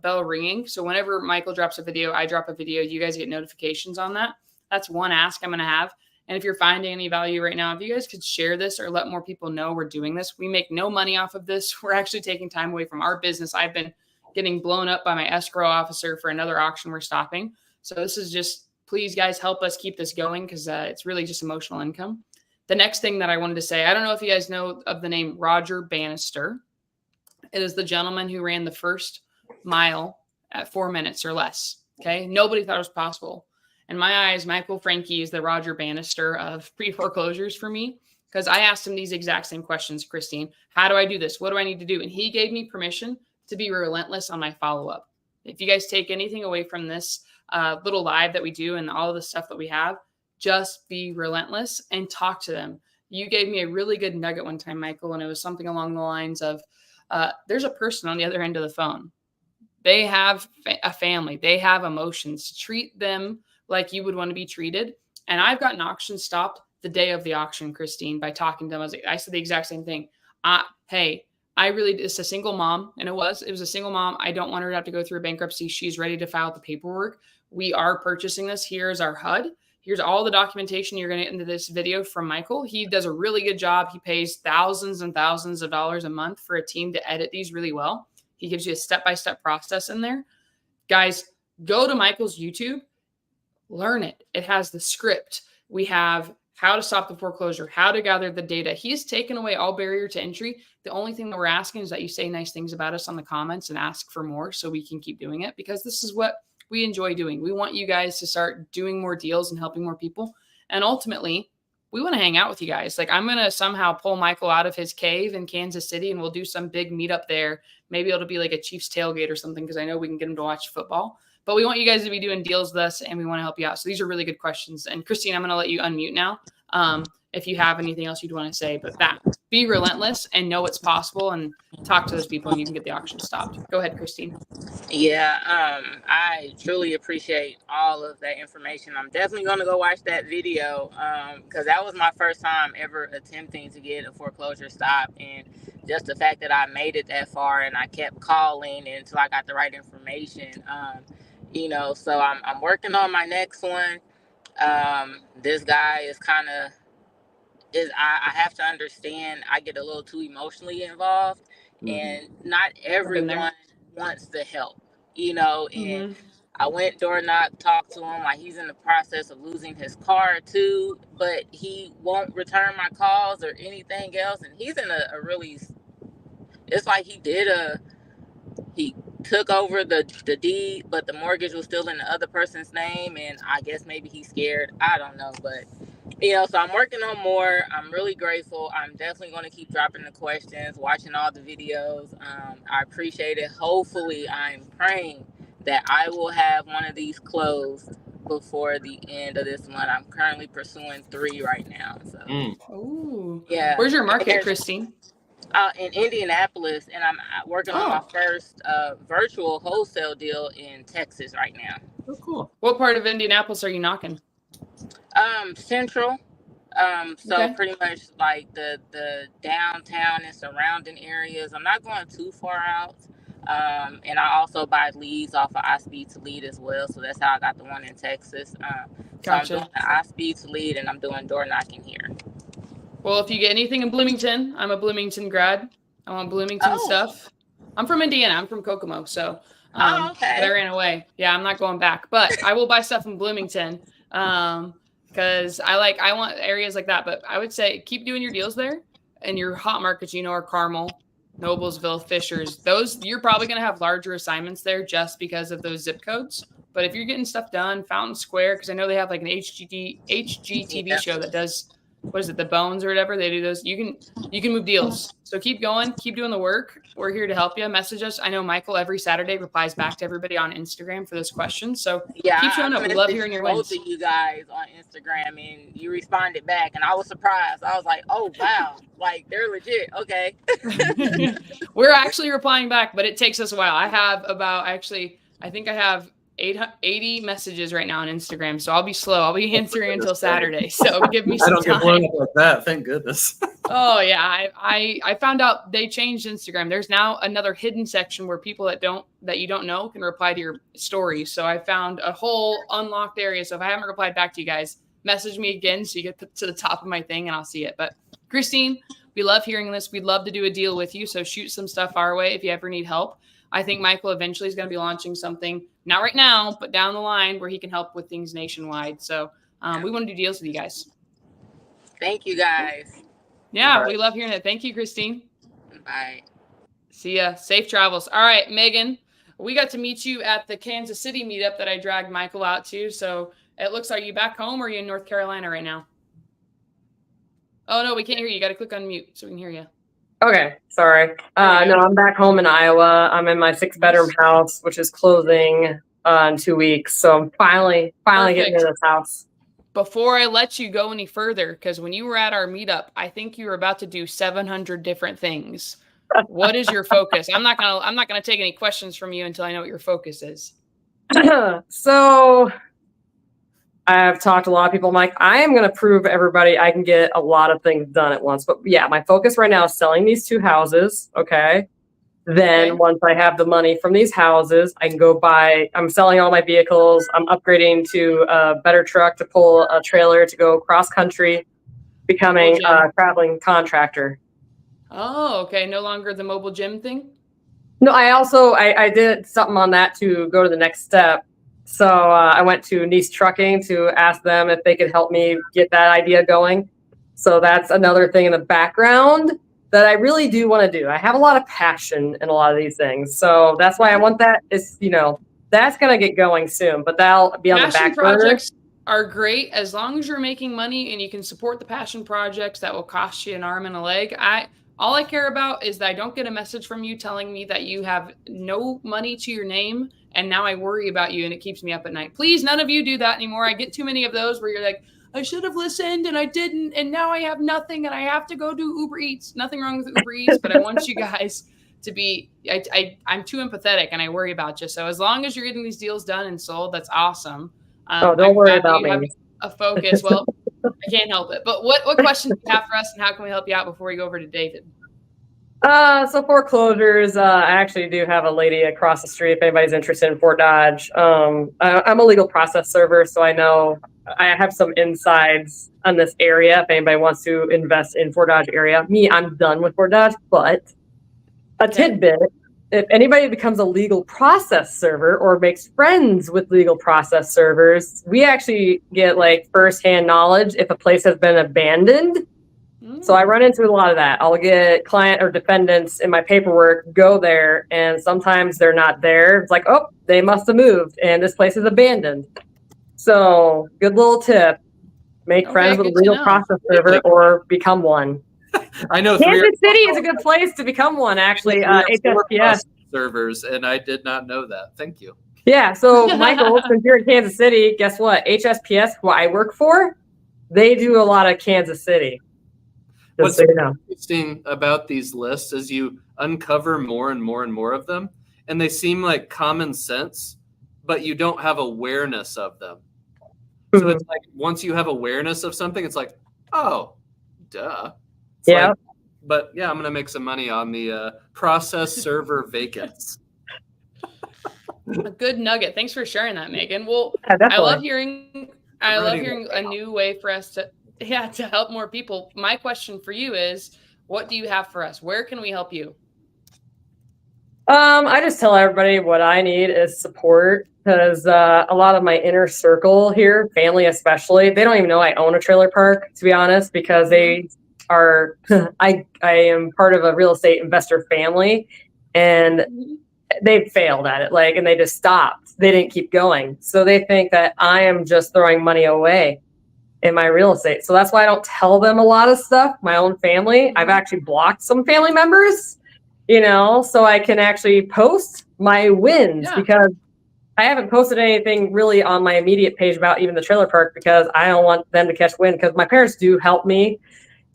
bell ringing. So whenever Michael drops a video, I drop a video, you guys get notifications on that. That's one ask I'm going to have. And if you're finding any value right now, if you guys could share this or let more people know we're doing this. We make no money off of this. We're actually taking time away from our business. I've been getting blown up by my escrow officer for another auction we're stopping. So this is just, please guys, help us keep this going because it's really just emotional income. The next thing that I wanted to say, I don't know if you guys know of the name Roger Bannister. It is the gentleman who ran the first mile at 4 minutes or less. Okay. Nobody thought it was possible. In my eyes, Michael Franke is the Roger Bannister of pre-foreclosures for me because I asked him these exact same questions, Christine. How do I do this? What do I need to do? And he gave me permission to be relentless on my follow-up. If you guys take anything away from this little live that we do and all of the stuff that we have, just be relentless and talk to them. You gave me a really good nugget one time, Michael, and it was something along the lines of there's a person on the other end of the phone. They have a family. They have emotions. Treat them like you would want to be treated. And I've gotten auctions stopped the day of the auction, Christine, by talking to them. I said the exact same thing. Hey, it's a single mom, and it was a single mom. I don't want her to have to go through a bankruptcy. She's ready to file the paperwork. We are purchasing this. Here's our HUD. Here's all the documentation you're going to get into this video from Michael. He does a really good job. He pays thousands and thousands of dollars a month for a team to edit these really well. He gives you a step-by-step process in there. Guys, go to Michael's YouTube, learn it. It has the script. We have how to stop the foreclosure, how to gather the data. He's taken away all barrier to entry. The only thing that we're asking is that you say nice things about us on the comments and ask for more so we can keep doing it because this is what we enjoy doing. We want you guys to start doing more deals and helping more people. And ultimately, we want to hang out with you guys. Like I'm going to somehow pull Michael out of his cave in Kansas City and we'll do some big meetup there. Maybe it'll be like a Chiefs tailgate or something because I know we can get him to watch football. But we want you guys to be doing deals with us and we want to help you out. So these are really good questions. And Christine, I'm going to let you unmute now if you have anything else you'd want to say. But be relentless and know it's possible and talk to those people and you can get the auction stopped. Go ahead, Christine. Yeah, I truly appreciate all of that information. I'm definitely going to go watch that video because that was my first time ever attempting to get a foreclosure stop. And just the fact that I made it that far and I kept calling until I got the right information, so I'm working on my next one. This guy is I have to understand I get a little too emotionally involved and not everyone wants the help, and I went door knock, talked to him like he's in the process of losing his car too, but he won't return my calls or anything else. And he's in a really, it's like he took over the deed, but the mortgage was still in the other person's name. And I guess maybe he's scared. I don't know, but so I'm working on more. I'm really grateful. I'm definitely going to keep dropping the questions, watching all the videos. I appreciate it. Hopefully, I'm praying that I will have one of these closed before the end of this month. I'm currently pursuing 3 right now. So, Ooh. Yeah. Where's your market, Christine? In Indianapolis, and I'm working on my first virtual wholesale deal in Texas right now. Oh, cool. What part of Indianapolis are you knocking? Central. Pretty much like the downtown and surrounding areas. I'm not going too far out. And I also buy leads off of iSpeed to Lead as well. So that's how I got the one in Texas. Gotcha. So I'm doing iSpeed to Lead and I'm doing door knocking here. Well, if you get anything in Bloomington, I'm a Bloomington grad. I want Bloomington stuff. I'm from Indiana. I'm from Kokomo. So okay. But I ran away. Yeah, I'm not going back. But I will buy stuff in Bloomington because I want areas like that. But I would say keep doing your deals there. And your hot markets, are Carmel, Noblesville, Fishers. Those, you're probably going to have larger assignments there just because of those zip codes. But if you're getting stuff done, Fountain Square, because I know they have like an HGTV show that does what is it, the bones or whatever. They do those. You can move deals. So keep going, keep doing the work. We're here to help you. Message us. I know Michael every Saturday replies back to everybody on Instagram for those questions. So Yeah, keep showing up. We love hearing your wins. Both of you guys on Instagram, and you responded back, and I was surprised. I was like, oh wow, like they're legit. Okay. We're actually replying back, but it takes us a while. I think I have 80 messages right now on Instagram, so I'll be slow. I'll be answering until Saturday, so give me some time. I don't get blown up like that, thank goodness. Oh yeah, I found out they changed Instagram. There's now another hidden section where people that you don't know can reply to your stories. So I found a whole unlocked area. So if I haven't replied back to you guys, message me again so you get to the top of my thing and I'll see it. But Christine, we love hearing this. We'd love to do a deal with you. So shoot some stuff our way if you ever need help. I think Michael eventually is going to be launching something, not right now, but down the line where he can help with things nationwide. So we want to do deals with you guys. Thank you guys. Yeah, we love hearing it. Thank you, Christine. Bye. See ya. Safe travels. All right, Megan, we got to meet you at the Kansas City meetup that I dragged Michael out to. So it looks like, are you back home or are you in North Carolina right now? Oh, no, we can't hear you. You got to click on mute so we can hear you. Okay, sorry. No, I'm back home in Iowa. I'm in my 6-bedroom house, which is closing in 2 weeks. So I'm finally getting into this house. Before I let you go any further, because when you were at our meetup, I think you were about to do 700 different things. What is your focus? I'm not gonna take any questions from you until I know what your focus is. So I've talked to a lot of people. I'm like, I am going to prove everybody I can get a lot of things done at once. But yeah, my focus right now is selling these 2 houses. Okay. Then once I have the money from these houses, I can go I'm selling all my vehicles. I'm upgrading to a better truck to pull a trailer to go cross country, becoming a traveling contractor. Oh, okay. No longer the mobile gym thing? No, I did something on that to go to the next step. So I went to Nice Trucking to ask them if they could help me get that idea going. So that's another thing in the background that I really do want to do. I have a lot of passion in a lot of these things. So that's why I want that is, that's going to get going soon, but that'll be on the back burner. Projects are great as long as you're making money and you can support the passion projects that will cost you an arm and a leg. All I care about is that I don't get a message from you telling me that you have no money to your name. And now I worry about you and it keeps me up at night. Please, none of you do that anymore. I get too many of those where you're like, I should have listened and I didn't. And now I have nothing and I have to go do Uber Eats. Nothing wrong with Uber Eats, but I want you guys to be, I'm too empathetic and I worry about you. So as long as you're getting these deals done and sold, that's awesome. Don't worry about me. A focus. Well, I can't help it. But what questions do you have for us and how can we help you out before we go over to David? So foreclosures, I actually do have a lady across the street if anybody's interested in Fort Dodge. I'm a legal process server, so I know I have some insides on this area if anybody wants to invest in Fort Dodge area. I'm done with Fort Dodge, but a tidbit, if anybody becomes a legal process server or makes friends with legal process servers, we actually get like firsthand knowledge if a place has been abandoned. So I run into a lot of that. I'll get client or defendants in my paperwork, go there, and sometimes they're not there. It's like, oh, they must have moved, and this place is abandoned. So good little tip. Make friends with a legal process server or become one. I know Kansas City is a good place to become one, actually. HSPS servers, and I did not know that. Thank you. Yeah, so Michael, since you're in Kansas City, guess what? HSPS, who I work for, they do a lot of Kansas City. What's interesting about these lists is you uncover more and more and more of them, and they seem like common sense, but you don't have awareness of them. So it's like once you have awareness of something, it's like, oh, duh. Yeah. But yeah, I'm going to make some money on the process server vacants. A good nugget. Thanks for sharing that, Megan. Well, yeah, I love hearing a new way for us to help more people. My question for you is, what do you have for us? Where can we help you? I just tell everybody what I need is support, because a lot of my inner circle here, family especially, they don't even know I own a trailer park, to be honest, because they are, I am part of a real estate investor family, and they failed at it, and they just stopped. They didn't keep going. So they think that I am just throwing money away. in my real estate. So that's why I don't tell them a lot of stuff. My own family, I've actually blocked some family members, so I can actually post my wins because I haven't posted anything really on my immediate page about even the trailer park because I don't want them to catch wind because my parents do help me.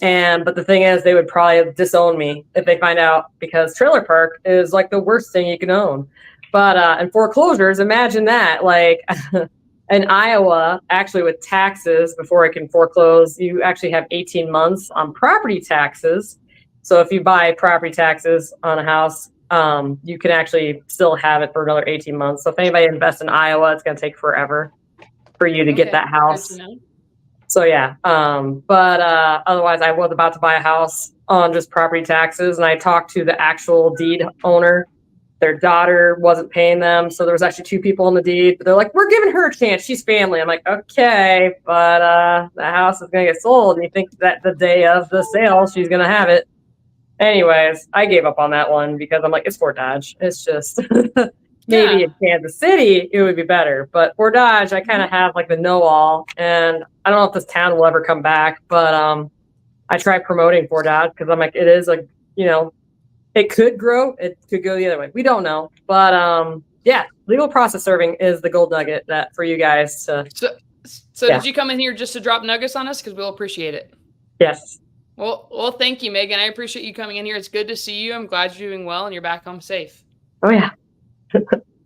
But the thing is, they would probably disown me if they find out because trailer park is like the worst thing you can own. But and foreclosures, imagine that. Like in Iowa, actually with taxes, before I can foreclose, you actually have 18 months on property taxes. So if you buy property taxes on a house, you can actually still have it for another 18 months. So if anybody invests in Iowa, it's going to take forever for you to get that house. So yeah, but otherwise I was about to buy a house on just property taxes, and I talked to the actual deed owner. Their daughter wasn't paying them, so there was actually 2 people on the deed, but they're like, we're giving her a chance, she's family. I'm like, okay, but the house is gonna get sold, and you think that the day of the sale she's gonna have it. Anyways, I gave up on that one because I'm like, it's Fort Dodge, it's just maybe in Kansas City it would be better, but Fort Dodge I kind of have like the know-all, and I don't know if this town will ever come back, but I try promoting Fort Dodge because I'm like, it is like, it could grow, it could go the other way, we don't know, but yeah, legal process serving is the gold nugget that for you guys to. So did you come in here just to drop nuggets on us? Because we'll appreciate it. Yes. Well, thank you, Megan. I appreciate you coming in here. It's good to see you. I'm glad you're doing well and you're back home safe. Oh yeah.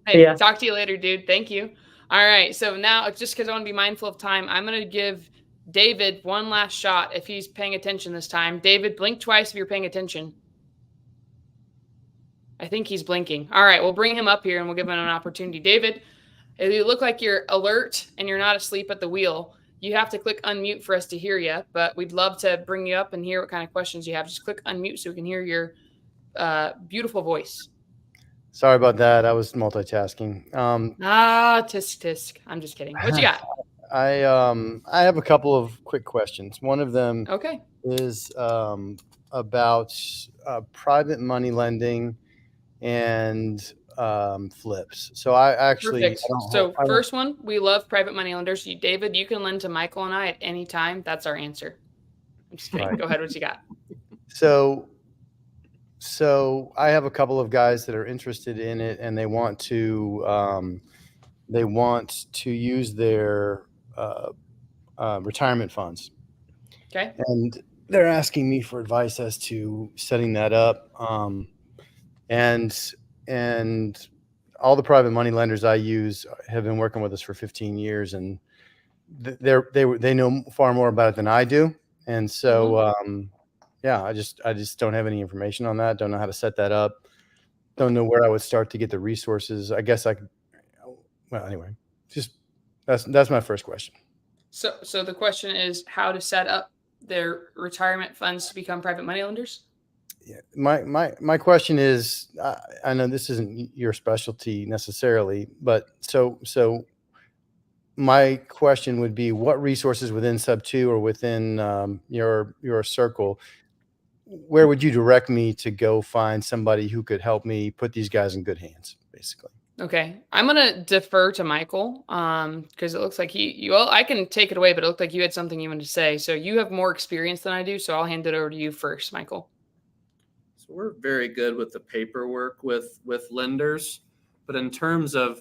Hey, talk to you later, dude. Thank you. All right. So now, just because I want to be mindful of time, I'm going to give David one last shot if he's paying attention this time. David, blink twice if you're paying attention. I think he's blinking. All right. We'll bring him up here and we'll give him an opportunity. David, if you look like you're alert and you're not asleep at the wheel, you have to click unmute for us to hear you, but we'd love to bring you up and hear what kind of questions you have. Just click unmute so we can hear your beautiful voice. Sorry about that. I was multitasking. Tisk tisk. I'm just kidding. What you got? I have a couple of quick questions. One of them is about private money lending and flips. So I actually first one, we love private money lenders. David, you can lend to Michael and I at any time. That's our answer. I'm just kidding. Go ahead. What you got? So I have a couple of guys that are interested in it, and they want to use their retirement funds. Okay. And they're asking me for advice as to setting that up. And all the private money lenders I use have been working with us for 15 years, and they know far more about it than I do. And so, I just don't have any information on that. Don't know how to set that up. Don't know where I would start to get the resources. I guess I could. Well, anyway, just that's my first question. So the question is how to set up their retirement funds to become private money lenders. Yeah, my question is, I know this isn't your specialty necessarily, but so my question would be, what resources within Sub 2 or within your circle, where would you direct me to go find somebody who could help me put these guys in good hands, basically? Okay, I'm gonna defer to Michael because it looks like I can take it away, but it looked like you had something you wanted to say. So you have more experience than I do, so I'll hand it over to you first, Michael. So we're very good with the paperwork with lenders, but in terms of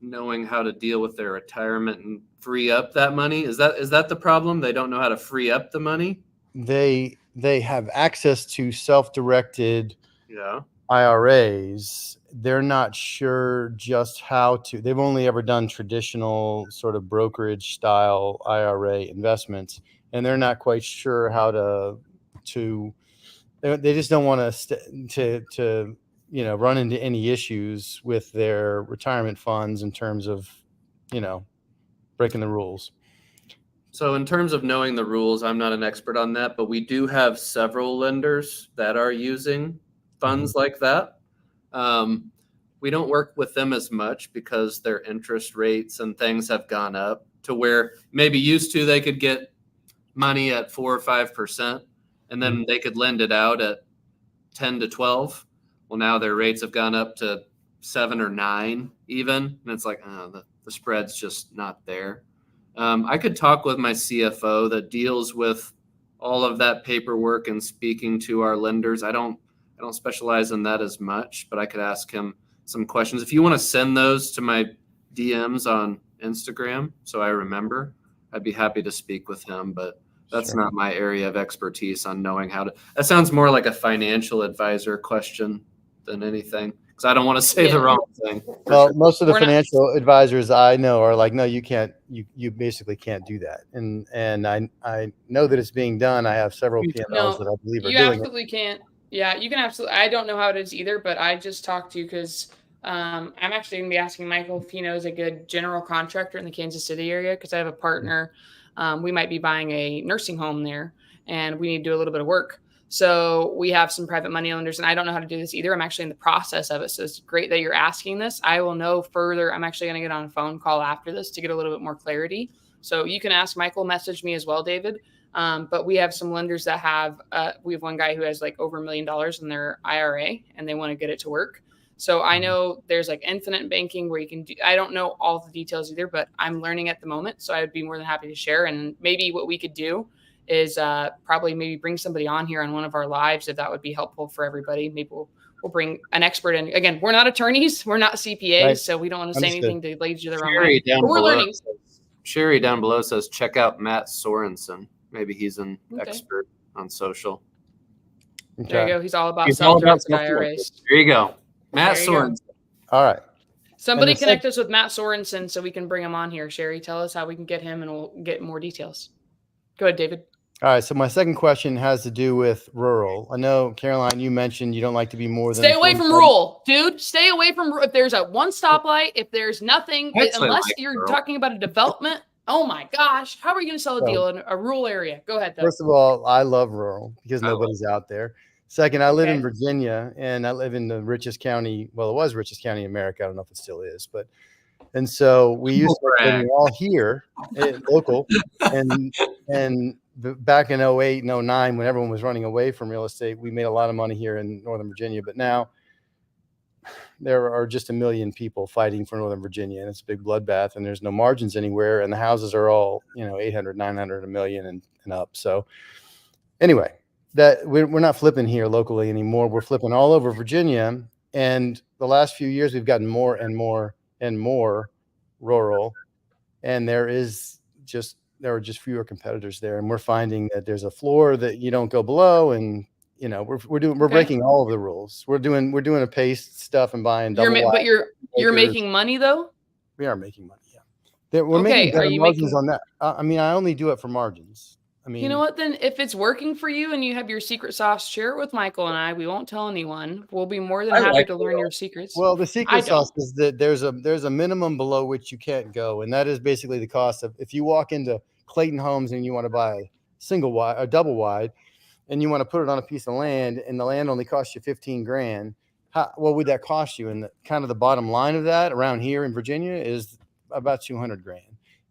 knowing how to deal with their retirement and free up that money, is that the problem? They don't know how to free up the money? They have access to self-directed IRAs. They're not sure just how to. They've only ever done traditional sort of brokerage style IRA investments, and they're not quite sure how to. They just don't want to run into any issues with their retirement funds in terms of breaking the rules. So in terms of knowing the rules, I'm not an expert on that, but we do have several lenders that are using funds like that. We don't work with them as much because their interest rates and things have gone up to where maybe used to they could get money at 4 or 5%, and then they could lend it out at 10 to 12. Well, now their rates have gone up to 7 or 9 even, and it's like the spread's just not there. I could talk with my CFO that deals with all of that paperwork and speaking to our lenders. I don't specialize in that as much, but I could ask him some questions. If you want to send those to my DMs on Instagram, so I remember, I'd be happy to speak with him, but that's Sure. not my area of expertise on knowing how to. That sounds more like a financial advisor question than anything, because I don't want to say the wrong thing. Well, most of the We're not- financial advisors I know are like, no, you can't, you basically can't do that. And I know that it's being done. I have several PMLs No, that I believe are you doing it. absolutely can't. Yeah, you can absolutely. I don't know how it is either, but I just talked to you because I'm actually going to be asking Michael if he knows a good general contractor in the Kansas City area because I have a partner. We might be buying a nursing home there, and we need to do a little bit of work. So we have some private money lenders, and I don't know how to do this either. I'm actually in the process of it. So it's great that you're asking this. I will know further. I'm actually going to get on a phone call after this to get a little bit more clarity. So you can ask Michael, message me as well, David. But we have some lenders that have, we have one guy who has like over $1 million in their IRA and they want to get it to work. So I know there's like infinite banking where you can do, I don't know all the details either, but I'm learning at the moment. So I would be more than happy to share. And maybe what we could do is probably maybe bring somebody on here on one of our lives if that would be helpful for everybody. Maybe we'll bring an expert in. Again, we're not attorneys, we're not CPAs, Right. so we don't want to say Understood. anything to lead you the wrong Sherry way. down But we're below learning. Sherry down below says, check out Matt Sorensen. Maybe he's an Okay. expert on social. There you go. He's all about He's all about self-directed IRAs. There you go. Matt There you go. Sorensen. All right. Somebody And the connect us with Matt Sorensen so we can bring him on here. Sherry, tell us how we can get him and we'll get more details. Go ahead, David. All right. So my second question has to do with rural. I know, Caroline, you mentioned you don't like to be more than. Stay away from 45 rural, dude. Stay away from if there's a one stoplight, if there's nothing, I actually unless like you're rural. talking about a development. Oh my gosh. How are you going to sell a So- deal in a rural area? Go ahead, though. First of all, I love rural because I love nobody's out there. Second, I live in Okay. Virginia and I live in the richest county. Well, it was richest county in America. I don't know if it still is, but, and so we used to Brag. live all here, local, and back in 08 and 09, when everyone was running away from real estate, we made a lot of money here in Northern Virginia. But now there are just a million people fighting for Northern Virginia, and it's a big bloodbath, and there's no margins anywhere, and the houses are all 800, 900, a million, and up. So anyway, that we're not flipping here locally anymore. We're flipping all over Virginia, and the last few years we've gotten more and more and more rural, and there are just fewer competitors there, and we're finding that there's a floor that you don't go below, and we're Okay. breaking all of the rules. We're doing a pace stuff and buying double wide. But you're acres. making money though. We are making money. Yeah, we're Okay, making are better you margins making- on that. I only do it for margins. I mean, You know what? Then if it's working for you and you have your secret sauce, share it with Michael and I. We won't tell anyone. We'll be more than I happy like to learn your secrets. well, the I secret sauce don't. is that there's a minimum below which you can't go, and that is basically the cost of if you walk into Clayton Homes and you want to buy a single wide, a double wide, and you want to put it on a piece of land, and the land only costs you 15 grand. What would that cost you? And the bottom line of that around here in Virginia is about 200 grand.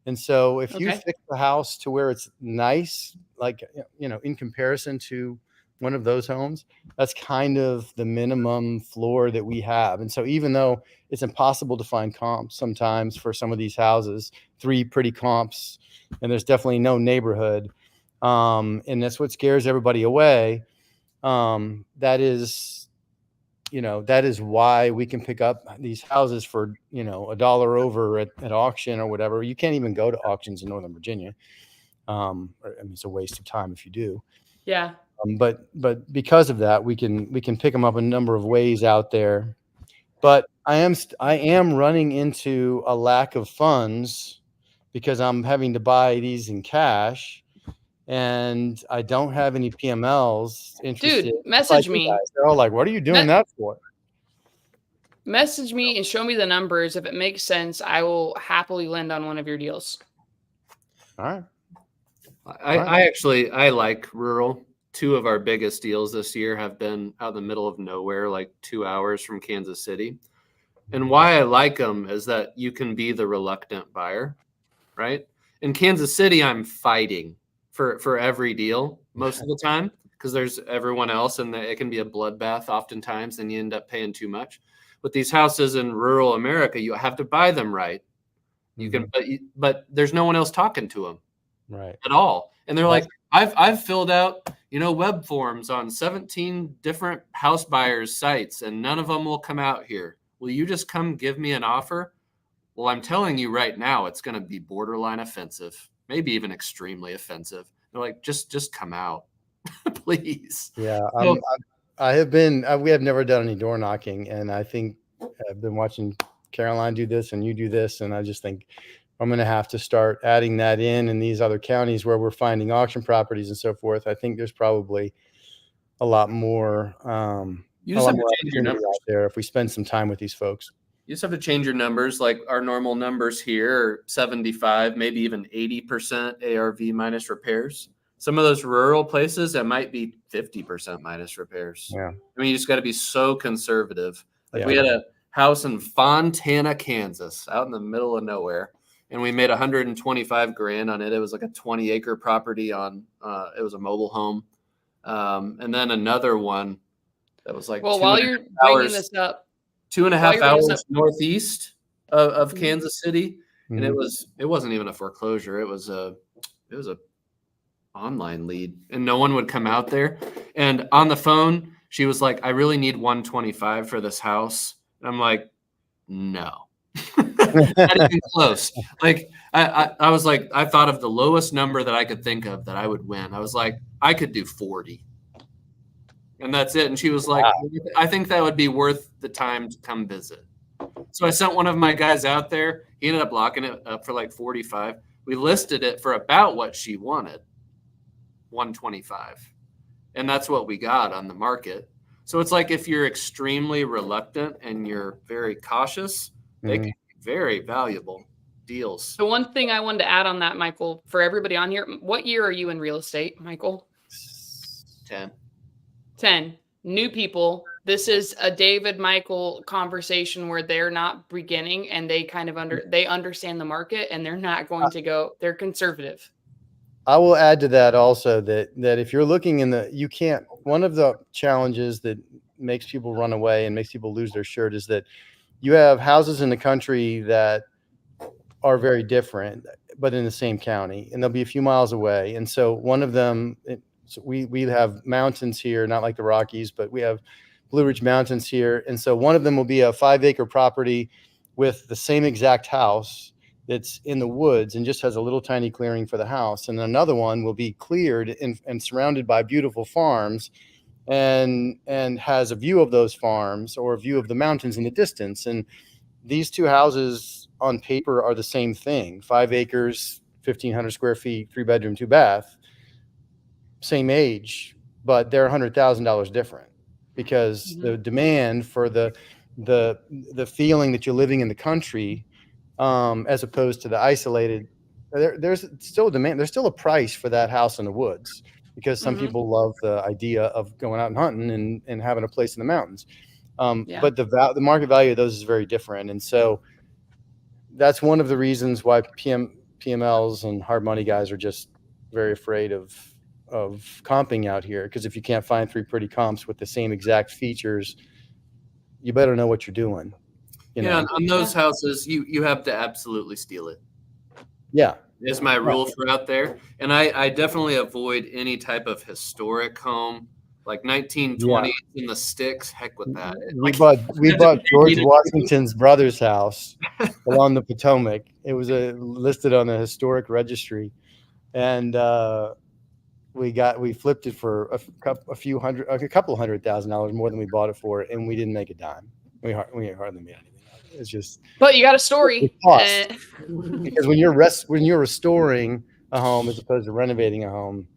And so if you Okay. fix the house to where it's nice, like, in comparison to one of those homes, that's kind of the minimum floor that we have. And so even though it's impossible to find comps sometimes for some of these houses, 3 pretty comps, and there's definitely no neighborhood. And that's what scares everybody away. That is why we can pick up these houses for, $1 over at auction or whatever. You can't even go to auctions in Northern Virginia. It's a waste of time if you do. Yeah. But because of that, we can pick them up a number of ways out there. But I am running into a lack of funds because I'm having to buy these in cash, and I don't have any PMLs interested. Dude, message you me. guys. They're all like, "What are you doing that for?" Message me and show me the numbers. If it makes sense, I will happily lend on one of your deals. All right. I like rural. 2 of our biggest deals this year have been out in the middle of nowhere, like 2 hours from Kansas City. And why I like them is that you can be the reluctant buyer, right? In Kansas City, I'm fighting for every deal most of the time because there's everyone else, and it can be a bloodbath oftentimes, and you end up paying too much. With these houses in rural America, you have to buy them right. You can, but there's no one else talking to them Right. at all. And they're like, I've filled out, web forms on 17 different house buyers sites and none of them will come out here. Will you just come give me an offer? Well, I'm telling you right now, it's going to be borderline offensive, maybe even extremely offensive. They're like, just come out, please. Yeah. So, We have never done any door knocking, and I think I've been watching Caroline do this and you do this. And I just think I'm going to have to start adding that in these other counties where we're finding auction properties and so forth. I think there's probably a lot more, you just have to change your numbers out there if we spend some time with these folks. You just have to change your numbers. Like our normal numbers here are 75, maybe even 80% ARV minus repairs. Some of those rural places, that might be 50% minus repairs. Yeah. I mean, you just got to be so conservative. Like Yeah. we had a house in Fontana, Kansas, out in the middle of nowhere. And we made $125,000 on it. It was like a 20-acre property on, it was a mobile home. And then another one that was like, well, while you're bringing this up, 2.5 hours northeast of Kansas City. Mm-hmm. And it wasn't even a foreclosure. It was a online lead and no one would come out there. And on the phone, she was like, I really need 125 for this house. And I'm like, no, not even close. Like I was like, I thought of the lowest number that I could think of that I would win. I was like, I could do 40. And that's it. And she was like, wow. I think that would be worth the time to come visit. So I sent one of my guys out there. He ended up locking it up for like 45. We listed it for about what she wanted, 125. And that's what we got on the market. So it's like if you're extremely reluctant and you're very cautious, they can be very valuable deals. So one thing I wanted to add on that, Michael, for everybody on here, what year are you in real estate, Michael? 10. New people. This is a David Michael conversation where they're not beginning and they kind of they understand the market and they're not going to go, they're conservative. I will add to that also that if you're looking one of the challenges that makes people run away and makes people lose their shirt is that you have houses in the country that are very different, but in the same county, and they'll be a few miles away. And so one of them, we have mountains here, not like the Rockies, but we have Blue Ridge Mountains here. And so one of them will be a 5-acre property with the same exact house that's in the woods and just has a little tiny clearing for the house. And another one will be cleared and surrounded by beautiful farms and has a view of those farms or a view of the mountains in the distance. And these two houses on paper are the same thing, 5 acres, 1,500 square feet, 3-bedroom, 2-bath, same age, but they're $100,000 different because the demand for the feeling that you're living in the country, as opposed to the isolated, there's still a demand. There's still a price for that house in the woods because some people love the idea of going out and hunting and having a place in the mountains. But the market value of those is very different. And so that's one of the reasons why PMLs and hard money guys are just very afraid of comping out here. Because if you can't find 3 pretty comps with the same exact features, you better know what you're doing. On those houses, you have to absolutely steal it. Yeah. Is my rule for out there. And I definitely avoid any type of historic home, like 1920s in the sticks. Heck with that. We bought George Washington's brother's house along the Potomac. It was listed on the historic registry. And we flipped it for a couple $100,000 more than we bought it for, and we didn't make a dime. We hardly made anything. It's just. But you got a story. Because when you're restoring a home as opposed to renovating a home,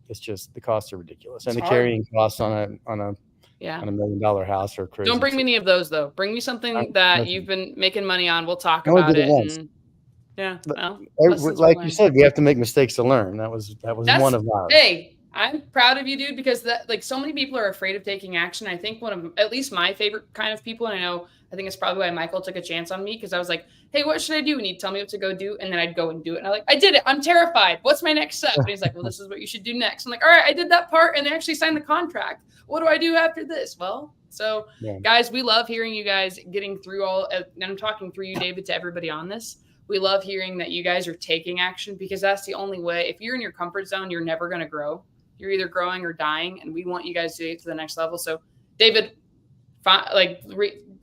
it's just the costs are ridiculous, and the carrying costs on a $1 million house are crazy. Don't bring me any of those though. Bring me something that you've been making money on. We'll talk about it. Like you said, we have to make mistakes to learn. That's one of ours. Hey, I'm proud of you, dude, because so many people are afraid of taking action. I think one of at least my favorite kind of people, and I think it's probably why Michael took a chance on me, because I was like, hey, what should I do? And he'd tell me what to go do, and then I'd go and do it. And I did it. I'm terrified. What's my next step? And he's like, well, this is what you should do next. I'm like, all right, I did that part, and they actually signed the contract. What do I do after this? Well, guys, we love hearing you guys getting through and I'm talking through you, David, to everybody on this. We love hearing that you guys are taking action, because that's the only way. If you're in your comfort zone, you're never going to grow. You're either growing or dying, and we want you guys to get to the next level. So, David,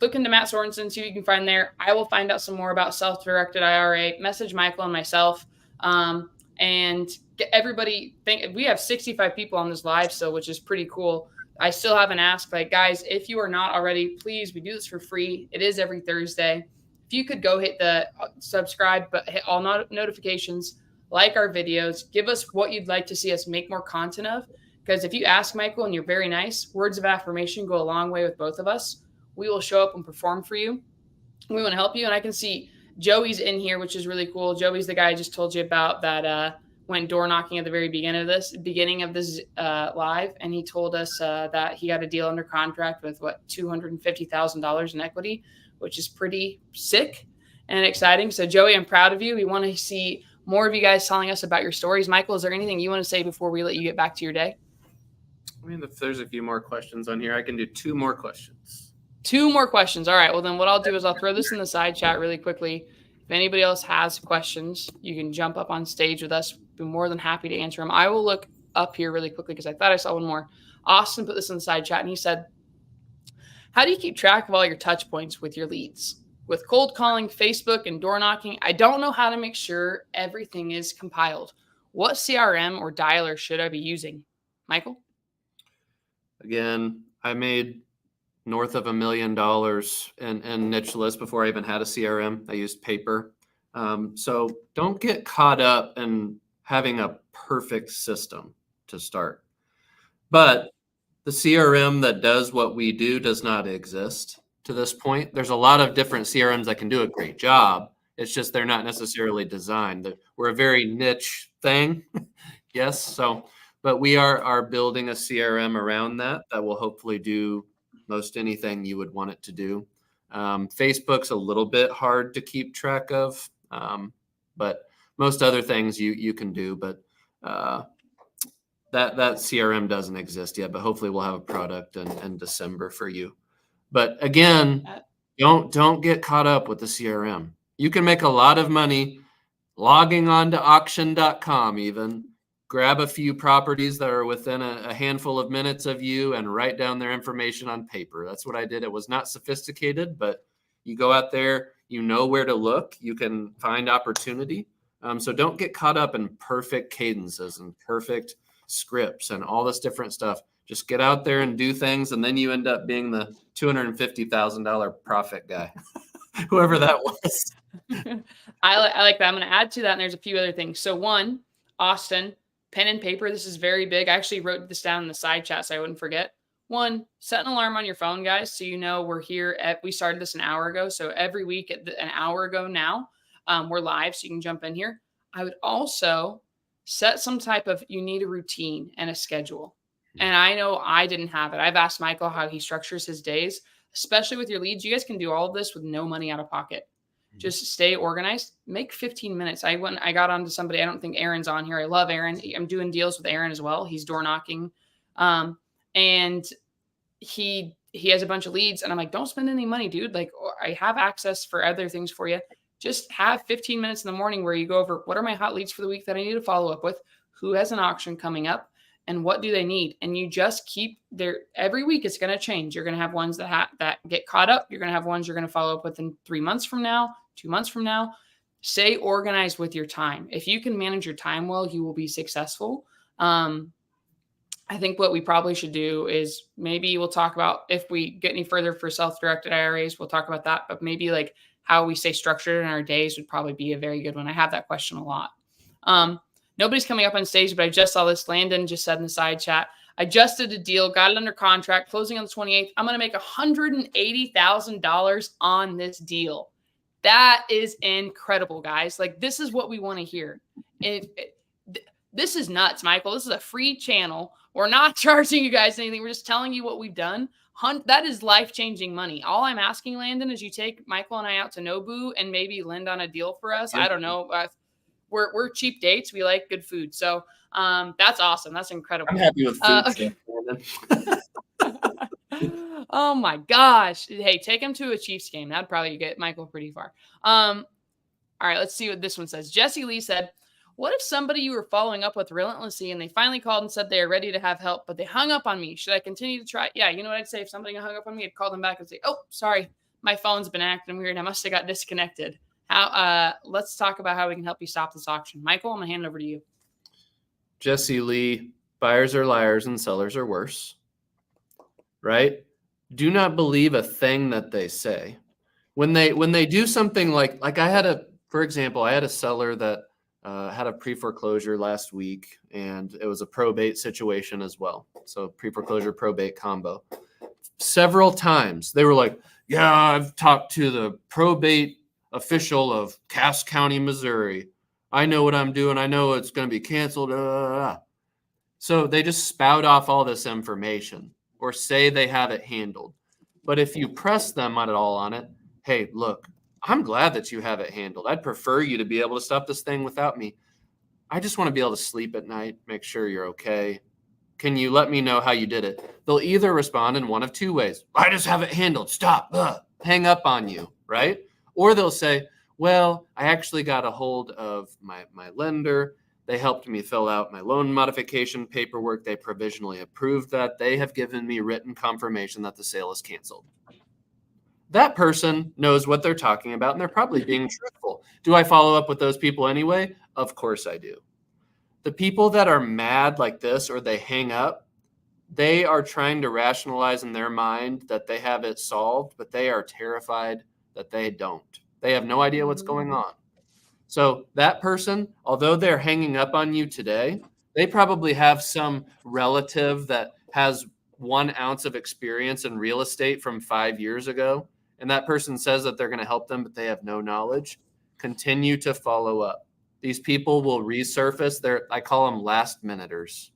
look into Matt Sorensen, see what you can find there. I will find out some more about self-directed IRA. Message Michael and myself, and get everybody. We have 65 people on this live still, which is pretty cool. I still haven't asked, like, guys, if you are not already, please, we do this for free. It is every Thursday. If you could go hit the subscribe, but hit all notifications, like our videos, give us what you'd like to see us make more content of. Because if you ask Michael and you're very nice, words of affirmation go a long way with both of us. We will show up and perform for you. We want to help you. And I can see Joey's in here, which is really cool. Joey's the guy I just told you about that went door knocking at the very beginning of this live. And he told us that he got a deal under contract with $250,000 in equity, which is pretty sick and exciting. So Joey, I'm proud of you. We want to see more of you guys telling us about your stories. Michael, is there anything you want to say before we let you get back to your day? I mean, if there's a few more questions on here, I can do 2 more questions. 2 more questions. All right. Well, then what I'll do is I'll throw this in the side chat really quickly. If anybody else has questions, you can jump up on stage with us. Be more than happy to answer them. I will look up here really quickly because I thought I saw one more. Austin put this in the side chat, and he said, how do you keep track of all your touch points with your leads? With cold calling, Facebook, and door knocking, I don't know how to make sure everything is compiled. What CRM or dialer should I be using? Michael? Again, I made north of $1 million in niche lists before I even had a CRM. I used paper. So don't get caught up in having a perfect system to start. But the CRM that does what we do does not exist to this point. There's a lot of different CRMs that can do a great job. It's just they're not necessarily designed. We're a very niche thing. Yes. So, but we are building a CRM around that will hopefully do most anything you would want it to do. Facebook's a little bit hard to keep track of, but most other things you can do. But that CRM doesn't exist yet. But hopefully we'll have a product in December for you. But again, don't get caught up with the CRM. You can make a lot of money logging on to auction.com even. Grab a few properties that are within a handful of minutes of you and write down their information on paper. That's what I did. It was not sophisticated, but you go out there, you know where to look. You can find opportunity. So don't get caught up in perfect cadences and perfect scripts and all this different stuff. Just get out there and do things, and then you end up being the $250,000 profit guy, whoever that was. I like that. I'm going to add to that, and there's a few other things. So one, Austin, pen and paper. This is very big. I actually wrote this down in the side chat so I wouldn't forget. One, set an alarm on your phone, guys, so you know we're here. We started this an hour ago, so every week an hour ago now, we're live, so you can jump in here. I would also set some type of, you need a routine and a schedule. And I know I didn't have it. I've asked Michael how he structures his days, especially with your leads. You guys can do all of this with no money out of pocket. Just stay organized. Make 15 minutes. I got onto somebody. I don't think Aaron's on here. I love Aaron. I'm doing deals with Aaron as well. He's door knocking. And he has a bunch of leads. And I'm like, don't spend any money, dude. Like, I have access for other things for you. Just have 15 minutes in the morning where you go over what are my hot leads for the week that I need to follow up with, who has an auction coming up, and what do they need? And you just keep there. Every week it's going to change. You're going to have ones that get caught up. You're going to have ones you're going to follow up with in 3 months from now, 2 months from now. Stay organized with your time. If you can manage your time well, you will be successful. I think what we probably should do is maybe we'll talk about, if we get any further for self-directed IRAs, we'll talk about that. But maybe like how we stay structured in our days would probably be a very good one. I have that question a lot. Nobody's coming up on stage, but I just saw this. Landon just said in the side chat, I just did a deal, got it under contract, closing on the 28th. I'm going to make $180,000 on this deal. That is incredible, guys. Like, this is what we want to hear. This is nuts, Michael. This is a free channel. We're not charging you guys anything. We're just telling you what we've done. That is life-changing money. All I'm asking, Landon, is you take Michael and I out to Nobu and maybe lend on a deal for us. I don't know. We're cheap dates. We like good food. So that's awesome. That's incredible. I'm happy with food. Okay. Oh my gosh. Hey, take him to a Chiefs game. That'd probably get Michael pretty far. All All right, let's see what this one says. Jesse Lee said, what if somebody you were following up with relentlessly and they finally called and said they are ready to have help, but they hung up on me? Should I continue to try? Yeah, you know what I'd say? If somebody hung up on me, I'd call them back and say, oh, sorry, my phone's been acting weird. I must have got disconnected. Let's talk about how we can help you stop this auction. Michael, I'm going to hand it over to you. Jesse Lee, buyers are liars and sellers are worse, right? Do not believe a thing that they say. When they do something like for example, I had a seller that had a pre-foreclosure last week, and it was a probate situation as well. So pre-foreclosure probate combo. Several times they were like, yeah, I've talked to the probate official of Cass County, Missouri. I know what I'm doing. I know it's going to be canceled. So they just spout off all this information or say they have it handled. But if you press them at all on it, hey, look, I'm glad that you have it handled. I'd prefer you to be able to stop this thing without me. I just want to be able to sleep at night, make sure you're okay. Can you let me know how you did it? They'll either respond in one of two ways. I just have it handled. Stop. Hang up on you, right? Or they'll say, well, I actually got a hold of my lender. They helped me fill out my loan modification paperwork. They provisionally approved that. They have given me written confirmation that the sale is canceled. That person knows what they're talking about, and they're probably being truthful. Do I follow up with those people anyway? Of course I do. The people that are mad like this or they hang up, they are trying to rationalize in their mind that they have it solved, but they are terrified that they don't. They have no idea what's going on. So that person, although they're hanging up on you today, they probably have some relative that has 1 ounce of experience in real estate from 5 years ago. And that person says that they're going to help them, but they have no knowledge. Continue to follow up. These people will resurface. I call them last minuters.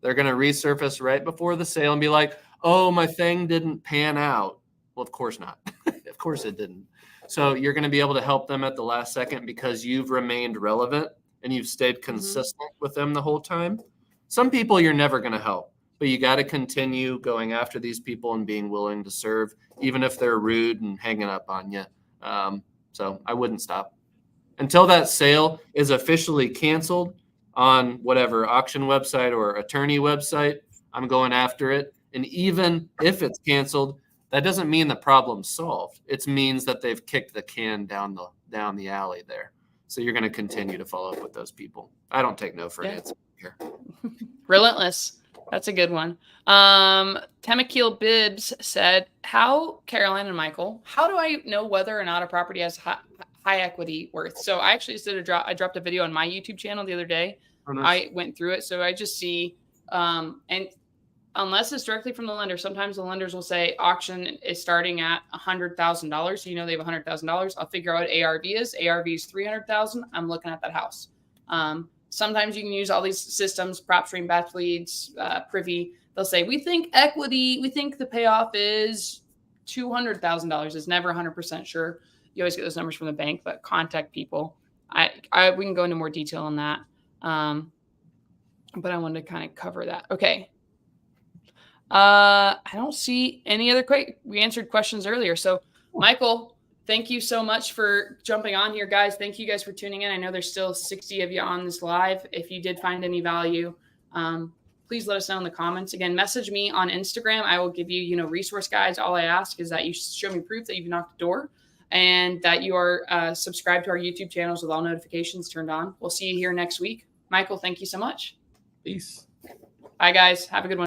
They're going to resurface right before the sale and be like, oh, my thing didn't pan out. Well, of course not. Of course it didn't. So you're going to be able to help them at the last second because you've remained relevant and you've stayed consistent with them the whole time. Some people you're never going to help, but you got to continue going after these people and being willing to serve, even if they're rude and hanging up on you. So I wouldn't stop. Until that sale is officially canceled on whatever auction website or attorney website, I'm going after it. And even if it's canceled, that doesn't mean the problem's solved. It means that they've kicked the can down the alley there. So you're going to continue to follow up with those people. I don't take no for an answer here. Relentless. That's a good one. Temakil Bibbs said, Caroline and Michael, how do I know whether or not a property has high equity worth? So I actually I dropped a video on my YouTube channel the other day. Oh, nice. I went through it. So I just see, and unless it's directly from the lender, sometimes the lenders will say auction is starting at $100,000. So, they have $100,000. I'll figure out what ARV is. ARV is $300,000. I'm looking at that house. Sometimes you can use all these systems, PropStream, Batch Leads, Privy. They'll say, we think equity, we think the payoff is $200,000. It's never 100% sure. You always get those numbers from the bank, but contact people. We can go into more detail on that. But I wanted to kind of cover that. Okay. I don't see any other we answered questions earlier. So Michael, thank you so much for jumping on here, guys. Thank you guys for tuning in. I know there's still 60 of you on this live. If you did find any value, please let us know in the comments. Again, message me on Instagram. I will give you, resource guides. All I ask is that you show me proof that you've knocked the door and that you are subscribed to our YouTube channels with all notifications turned on. We'll see you here next week. Michael, thank you so much. Peace. Bye, guys. Have a good one.